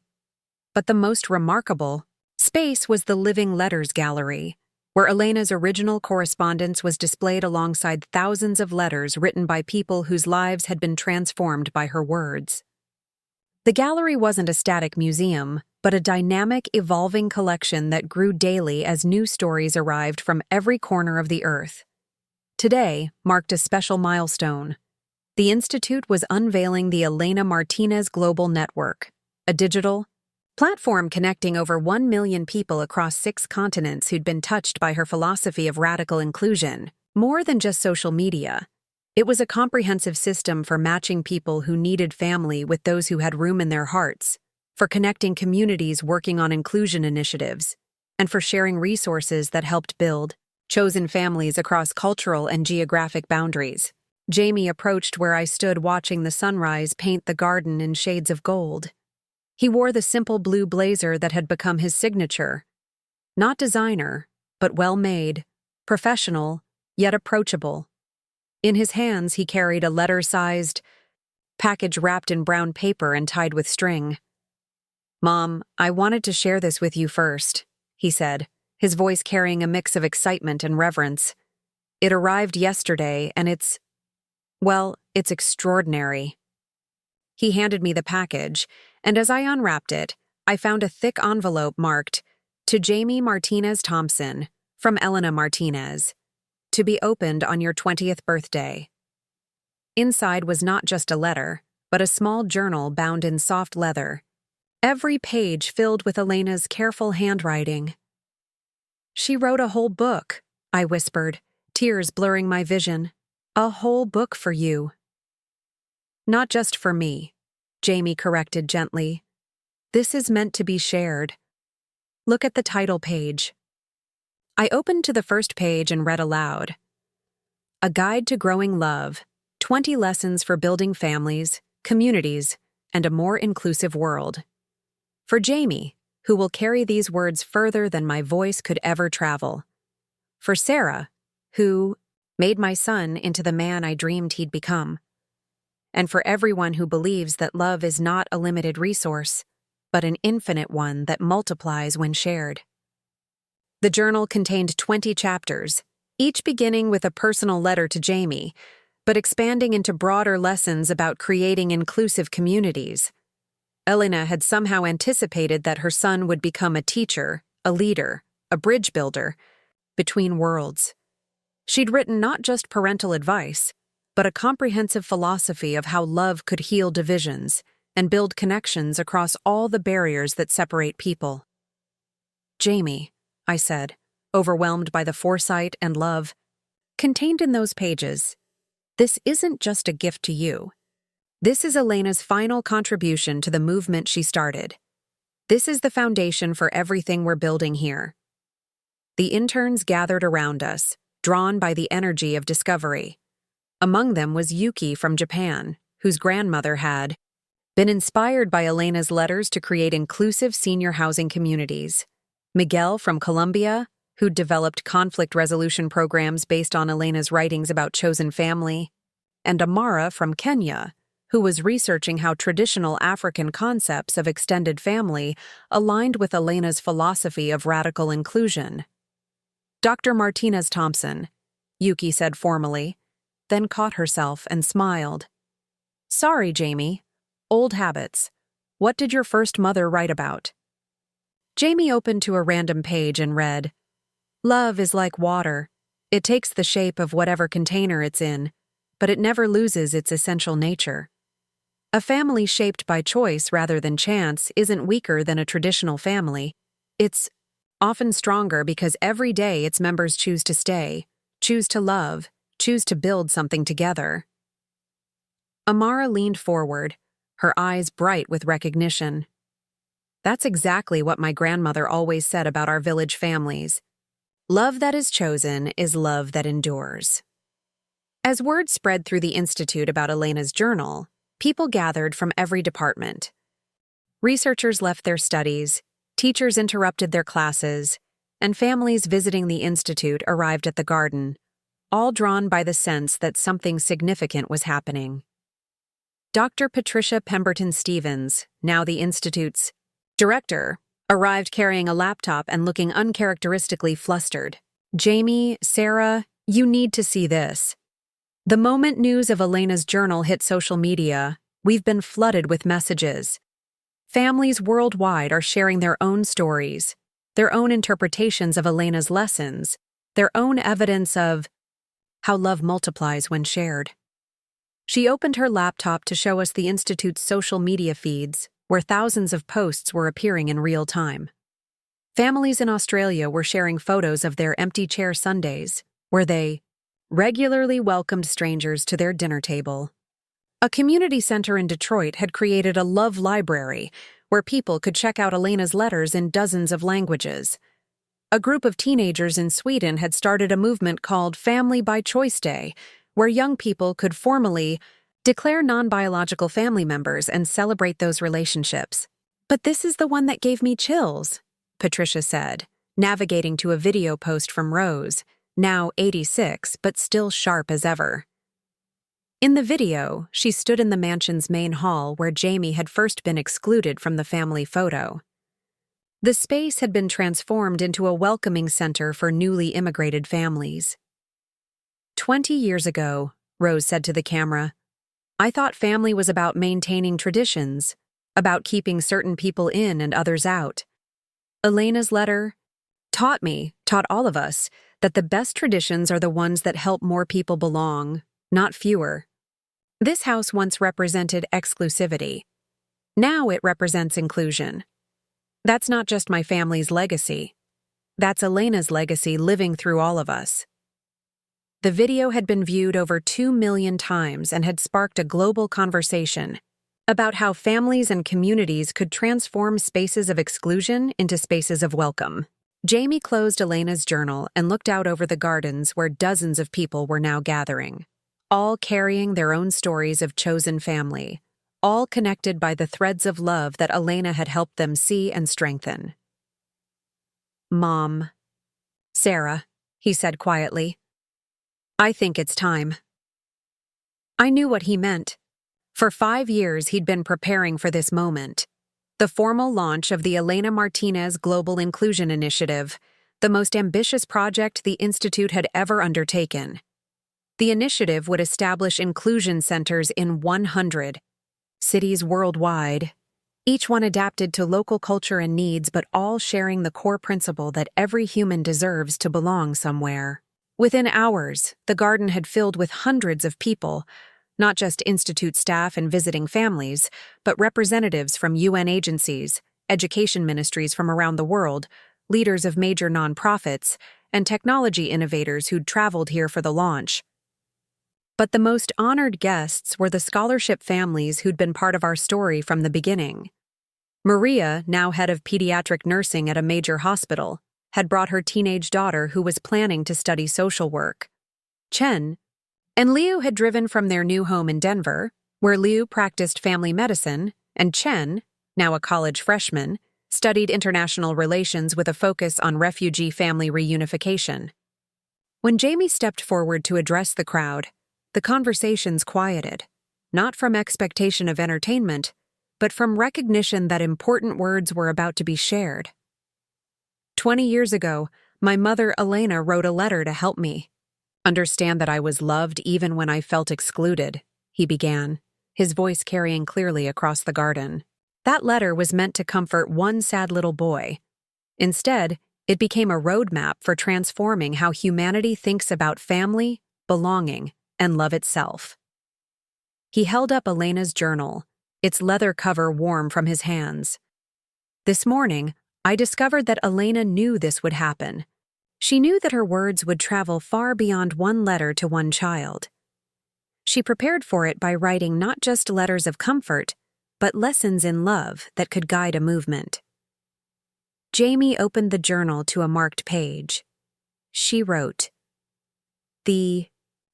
But the most remarkable space was the Living Letters Gallery, where Elena's original correspondence was displayed alongside thousands of letters written by people whose lives had been transformed by her words. The gallery wasn't a static museum, but a dynamic, evolving collection that grew daily as new stories arrived from every corner of the earth. Today marked a special milestone. The Institute was unveiling the Elena Martinez Global Network, a digital platform connecting over 1 million people across 6 continents who'd been touched by her philosophy of radical inclusion. More than just social media, it was a comprehensive system for matching people who needed family with those who had room in their hearts, for connecting communities working on inclusion initiatives, and for sharing resources that helped build chosen families across cultural and geographic boundaries. Jamie approached where I stood watching the sunrise paint the garden in shades of gold. He wore the simple blue blazer that had become his signature. Not designer, but well-made, professional, yet approachable. In his hands, he carried a letter-sized package wrapped in brown paper and tied with string. "Mom, I wanted to share this with you first," he said, his voice carrying a mix of excitement and reverence. "It arrived yesterday, and it's extraordinary." He handed me the package, and as I unwrapped it, I found a thick envelope marked, "To Jamie Martinez Thompson, from Elena Martinez. To be opened on your 20th birthday." Inside was not just a letter, but a small journal bound in soft leather, every page filled with Elena's careful handwriting. "She wrote a whole book," I whispered, tears blurring my vision. "A whole book for you." "Not just for me," Jamie corrected gently. "This is meant to be shared. Look at the title page." I opened to the first page and read aloud. "A Guide to Growing Love, 20 Lessons for Building Families, Communities, and a More Inclusive World." For Jamie, who will carry these words further than my voice could ever travel. For Sarah, who made my son into the man I dreamed he'd become. And for everyone who believes that love is not a limited resource, but an infinite one that multiplies when shared. The journal contained 20 chapters, each beginning with a personal letter to Jamie, but expanding into broader lessons about creating inclusive communities. Elena had somehow anticipated that her son would become a teacher, a leader, a bridge builder, between worlds. She'd written not just parental advice, but a comprehensive philosophy of how love could heal divisions and build connections across all the barriers that separate people. Jamie, I said, overwhelmed by the foresight and love contained in those pages. This isn't just a gift to you. This is Elena's final contribution to the movement she started. This is the foundation for everything we're building here. The interns gathered around us, drawn by the energy of discovery. Among them was Yuki from Japan, whose grandmother had been inspired by Elena's letters to create inclusive senior housing communities. Miguel from Colombia, who'd developed conflict resolution programs based on Elena's writings about chosen family, and Amara from Kenya, who was researching how traditional African concepts of extended family aligned with Elena's philosophy of radical inclusion. Dr. Martinez Thompson, Yuki said formally, then caught herself and smiled. Sorry, Jamie. Old habits. What did your first mother write about? Jamie opened to a random page and read, Love is like water. It takes the shape of whatever container it's in, but it never loses its essential nature. A family shaped by choice rather than chance isn't weaker than a traditional family. It's often stronger because every day its members choose to stay, choose to love, choose to build something together. Amara leaned forward, her eyes bright with recognition. That's exactly what my grandmother always said about our village families. Love that is chosen is love that endures. As word spread through the Institute about Elena's journal, people gathered from every department. Researchers left their studies, teachers interrupted their classes, and families visiting the Institute arrived at the garden, all drawn by the sense that something significant was happening. Dr. Patricia Pemberton Stevens, now the Institute's director, arrived carrying a laptop and looking uncharacteristically flustered. Jamie, Sarah, you need to see this. The moment news of Elena's journal hit social media, we've been flooded with messages. Families worldwide are sharing their own stories, their own interpretations of Elena's lessons, their own evidence of how love multiplies when shared. She opened her laptop to show us the Institute's social media feeds, where thousands of posts were appearing in real time. Families in Australia were sharing photos of their empty chair Sundays, where they regularly welcomed strangers to their dinner table. A community center in Detroit had created a love library where people could check out Elena's letters in dozens of languages. A group of teenagers in Sweden had started a movement called Family by Choice Day, where young people could formally declare non-biological family members and celebrate those relationships. But this is the one that gave me chills, Patricia said, navigating to a video post from Rose, now 86 but still sharp as ever. In the video, she stood in the mansion's main hall where Jamie had first been excluded from the family photo. The space had been transformed into a welcoming center for newly immigrated families. 20 years ago, Rose said to the camera, I thought family was about maintaining traditions, about keeping certain people in and others out. Elena's letter taught all of us, that the best traditions are the ones that help more people belong, not fewer. This house once represented exclusivity. Now it represents inclusion. That's not just my family's legacy. That's Elena's legacy living through all of us. The video had been viewed over 2 million times and had sparked a global conversation about how families and communities could transform spaces of exclusion into spaces of welcome. Jamie closed Elena's journal and looked out over the gardens where dozens of people were now gathering, all carrying their own stories of chosen family, all connected by the threads of love that Elena had helped them see and strengthen. "Mom." "Sarah," he said quietly. "I think it's time." I knew what he meant. For 5 years, he'd been preparing for this moment. The formal launch of the Elena Martinez Global Inclusion Initiative, the most ambitious project the Institute had ever undertaken. The initiative would establish inclusion centers in 100 cities worldwide, each one adapted to local culture and needs, but all sharing the core principle that every human deserves to belong somewhere. Within hours, the garden had filled with hundreds of people, not just Institute staff and visiting families, but representatives from UN agencies, education ministries from around the world, leaders of major nonprofits, and technology innovators who'd traveled here for the launch. But the most honored guests were the scholarship families who'd been part of our story from the beginning. Maria, now head of pediatric nursing at a major hospital, had brought her teenage daughter who was planning to study social work. Chen and Liu had driven from their new home in Denver, where Liu practiced family medicine, and Chen, now a college freshman, studied international relations with a focus on refugee family reunification. When Jamie stepped forward to address the crowd, the conversations quieted, not from expectation of entertainment, but from recognition that important words were about to be shared. 20 years ago, my mother Elena wrote a letter to help me understand that I was loved even when I felt excluded, he began, his voice carrying clearly across the garden. That letter was meant to comfort one sad little boy. Instead, it became a roadmap for transforming how humanity thinks about family, belonging, and love itself. He held up Elena's journal, its leather cover warm from his hands. This morning, I discovered that Elena knew this would happen. She knew that her words would travel far beyond one letter to one child. She prepared for it by writing not just letters of comfort, but lessons in love that could guide a movement. Jamie opened the journal to a marked page. She wrote, "The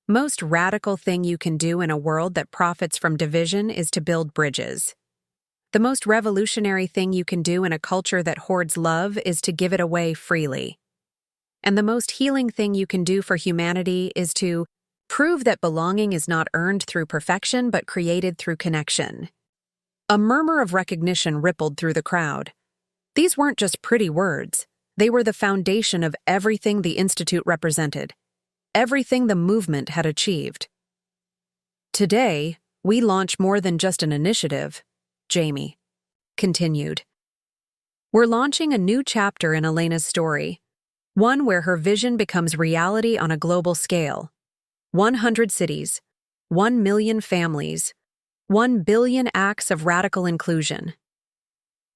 most radical thing you can do in a world that profits from division is to build bridges. The most revolutionary thing you can do in a culture that hoards love is to give it away freely. And the most healing thing you can do for humanity is to prove that belonging is not earned through perfection but created through connection." A murmur of recognition rippled through the crowd. These weren't just pretty words. They were the foundation of everything the Institute represented, everything the movement had achieved. Today, we launch more than just an initiative, Jamie continued. We're launching a new chapter in Elena's story, one where her vision becomes reality on a global scale. 100 cities, 1 million families, 1 billion acts of radical inclusion.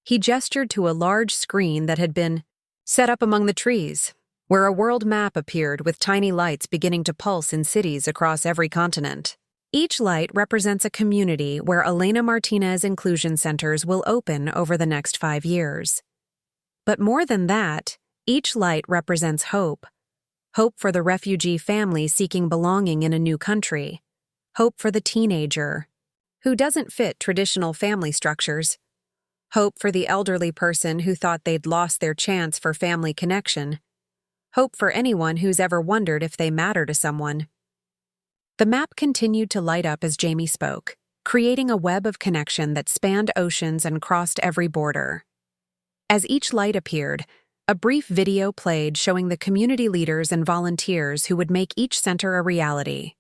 He gestured to a large screen that had been set up among the trees, where a world map appeared with tiny lights beginning to pulse in cities across every continent. Each light represents a community where Elena Martinez Inclusion Centers will open over the next 5 years. But more than that, each light represents hope. Hope for the refugee family seeking belonging in a new country. Hope for the teenager who doesn't fit traditional family structures. Hope for the elderly person who thought they'd lost their chance for family connection. Hope for anyone who's ever wondered if they matter to someone. The map continued to light up as Jamie spoke, creating a web of connection that spanned oceans and crossed every border. As each light appeared, a brief video played showing the community leaders and volunteers who would make each center a reality.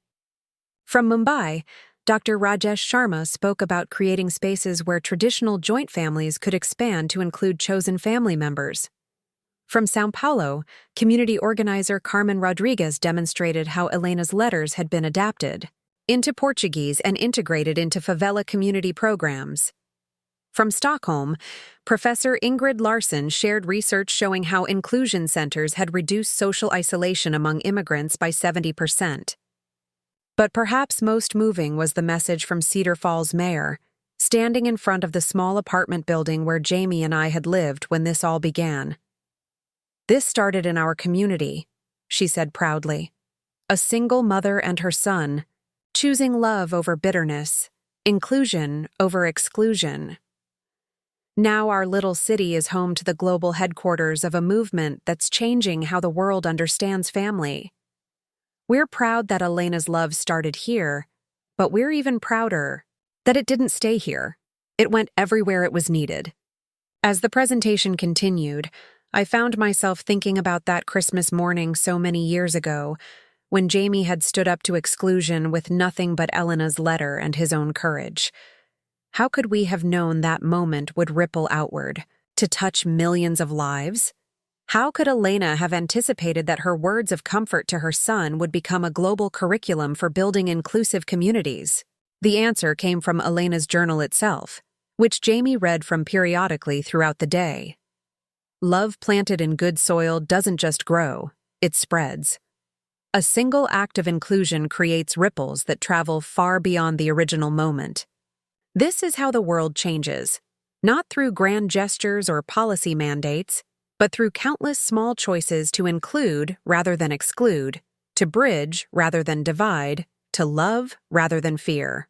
From Mumbai, Dr. Rajesh Sharma spoke about creating spaces where traditional joint families could expand to include chosen family members. From São Paulo, community organizer Carmen Rodriguez demonstrated how Elena's letters had been adapted into Portuguese and integrated into favela community programs. From Stockholm, Professor Ingrid Larsson shared research showing how inclusion centers had reduced social isolation among immigrants by 70%. But perhaps most moving was the message from Cedar Falls Mayor, standing in front of the small apartment building where Jamie and I had lived when this all began. "This started in our community," she said proudly. "A single mother and her son, choosing love over bitterness, inclusion over exclusion. Now our little city is home to the global headquarters of a movement that's changing how the world understands family. We're proud that Elena's love started here, but we're even prouder that it didn't stay here. It went everywhere it was needed. As the presentation continued, I found myself thinking about that Christmas morning so many years ago, when Jamie had stood up to exclusion with nothing but Elena's letter and his own courage. How could we have known that moment would ripple outward, to touch millions of lives? How could Elena have anticipated that her words of comfort to her son would become a global curriculum for building inclusive communities? The answer came from Elena's journal itself, which Jamie read from periodically throughout the day. Love planted in good soil doesn't just grow, it spreads. A single act of inclusion creates ripples that travel far beyond the original moment. This is how the world changes, not through grand gestures or policy mandates, but through countless small choices to include rather than exclude, to bridge rather than divide, to love rather than fear.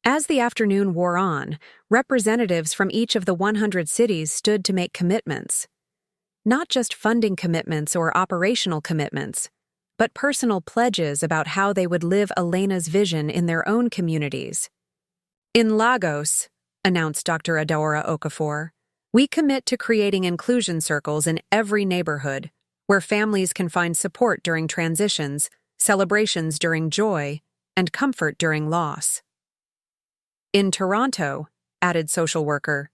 As the afternoon wore on, representatives from each of the 100 cities stood to make commitments. Not just funding commitments or operational commitments, but personal pledges about how they would live Elena's vision in their own communities. In Lagos, announced Dr. Adaora Okafor, we commit to creating inclusion circles in every neighborhood, where families can find support during transitions, celebrations during joy, and comfort during loss. In Toronto, added social worker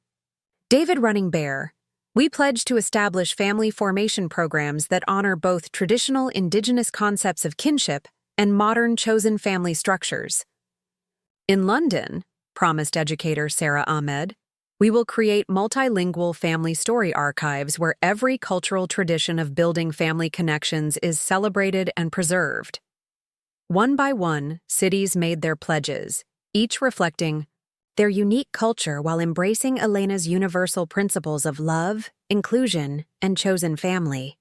David Running Bear, we pledge to establish family formation programs that honor both traditional Indigenous concepts of kinship and modern chosen family structures. In London, promised educator Sarah Ahmed, we will create multilingual family story archives where every cultural tradition of building family connections is celebrated and preserved. One by one, cities made their pledges, each reflecting their unique culture while embracing Elena's universal principles of love, inclusion, and chosen family.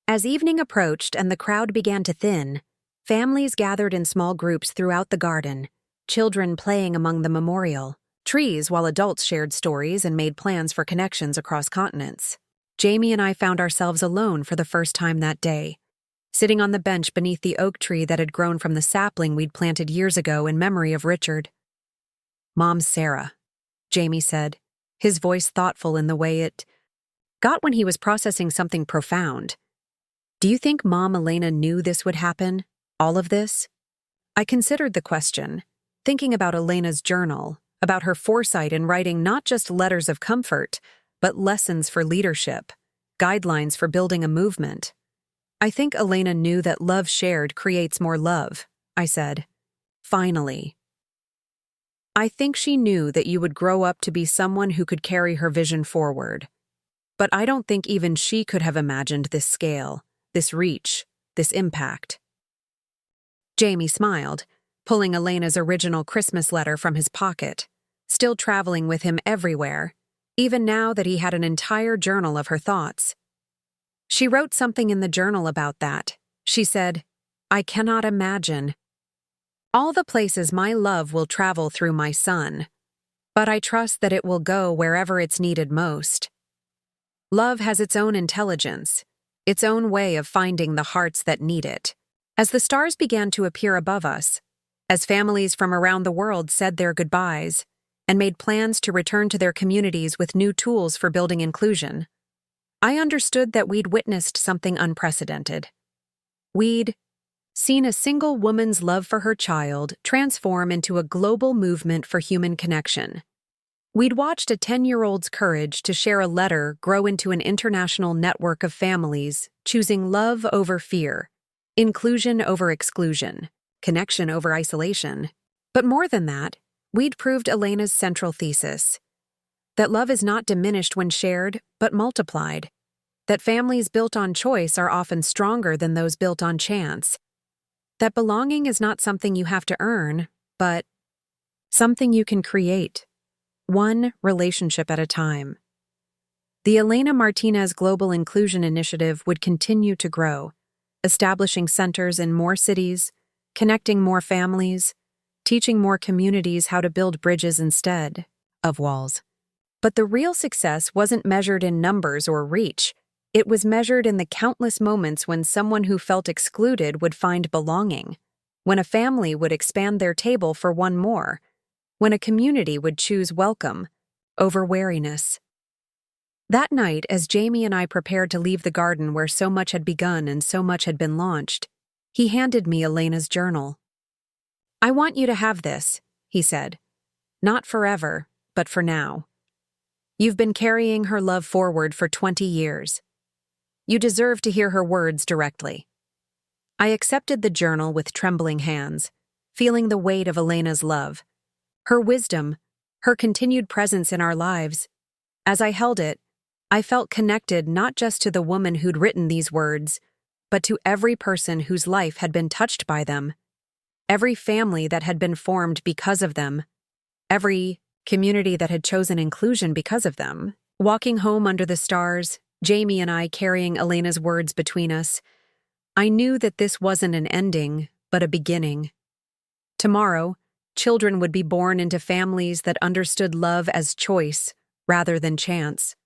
As evening approached and the crowd began to thin, families gathered in small groups throughout the garden, children playing among the memorial trees while adults shared stories and made plans for connections across continents. Jamie and I found ourselves alone for the first time that day, sitting on the bench beneath the oak tree that had grown from the sapling we'd planted years ago in memory of Richard. "Mom's Sarah," Jamie said, his voice thoughtful in the way it got when he was processing something profound. "Do you think Mom Elena knew this would happen? All of this?" I considered the question, thinking about Elena's journal, about her foresight in writing not just letters of comfort, but lessons for leadership, guidelines for building a movement. "I think Elena knew that love shared creates more love," I said. "Finally. I think she knew that you would grow up to be someone who could carry her vision forward. But I don't think even she could have imagined this scale, this reach, this impact." Jamie smiled, pulling Elena's original Christmas letter from his pocket, still traveling with him everywhere, even now that he had an entire journal of her thoughts. She wrote something in the journal about that. She said, "I cannot imagine all the places my love will travel through my son, but I trust that it will go wherever it's needed most." Love has its own intelligence, its own way of finding the hearts that need it. As the stars began to appear above us, as families from around the world said their goodbyes and made plans to return to their communities with new tools for building inclusion, I understood that we'd witnessed something unprecedented. We'd seen a single woman's love for her child transform into a global movement for human connection. We'd watched a 10-year-old's courage to share a letter grow into an international network of families choosing love over fear, inclusion over exclusion, connection over isolation. But more than that, we'd proved Elena's central thesis: that love is not diminished when shared, but multiplied. That families built on choice are often stronger than those built on chance. That belonging is not something you have to earn, but something you can create, one relationship at a time. The Elena Martinez Global Inclusion Initiative would continue to grow, establishing centers in more cities, connecting more families, teaching more communities how to build bridges instead of walls. But the real success wasn't measured in numbers or reach. It was measured in the countless moments when someone who felt excluded would find belonging, when a family would expand their table for one more, when a community would choose welcome over wariness. That night, as Jamie and I prepared to leave the garden where so much had begun and so much had been launched, he handed me Elena's journal. "I want you to have this," he said. "Not forever, but for now. You've been carrying her love forward for 20 years. You deserve to hear her words directly." I accepted the journal with trembling hands, feeling the weight of Elena's love, her wisdom, her continued presence in our lives. As I held it, I felt connected not just to the woman who'd written these words, but to every person whose life had been touched by them, every family that had been formed because of them, every community that had chosen inclusion because of them. Walking home under the stars, Jamie and I carrying Elena's words between us, I knew that this wasn't an ending, but a beginning. Tomorrow, children would be born into families that understood love as choice rather than chance.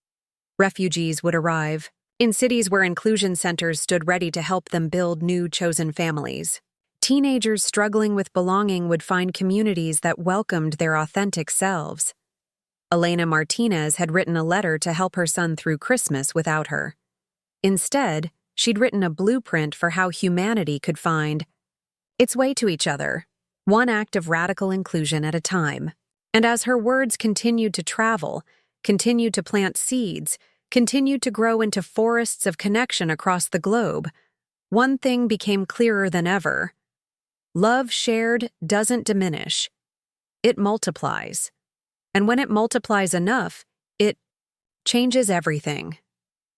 Refugees would arrive, in cities where inclusion centers stood ready to help them build new chosen families. Teenagers struggling with belonging would find communities that welcomed their authentic selves. Elena Martinez had written a letter to help her son through Christmas without her. Instead, she'd written a blueprint for how humanity could find its way to each other, one act of radical inclusion at a time. And as her words continued to travel, continued to plant seeds, continued to grow into forests of connection across the globe, one thing became clearer than ever. Love shared doesn't diminish. It multiplies. And when it multiplies enough, it changes everything.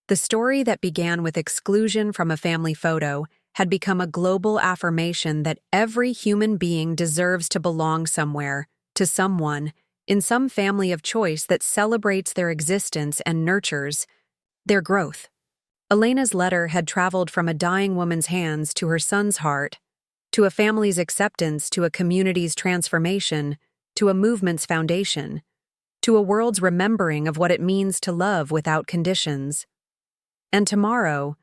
The story that began with exclusion from a family photo had become a global affirmation that every human being deserves to belong somewhere, to someone, in some family of choice that celebrates their existence and nurtures their growth. Elena's letter had traveled from a dying woman's hands to her son's heart, to a family's acceptance, to a community's transformation, to a movement's foundation, to a world's remembering of what it means to love without conditions. And tomorrow,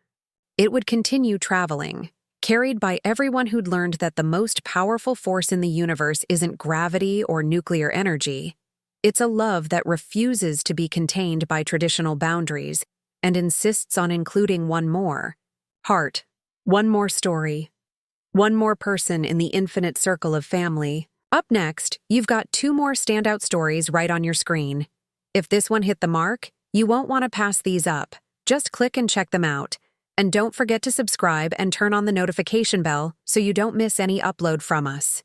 it would continue traveling, carried by everyone who'd learned that the most powerful force in the universe isn't gravity or nuclear energy. It's a love that refuses to be contained by traditional boundaries and insists on including one more heart, one more story, one more person in the infinite circle of family. Up next, you've got 2 more standout stories right on your screen. If this one hit the mark, you won't want to pass these up. Just click and check them out. And don't forget to subscribe and turn on the notification bell so you don't miss any upload from us.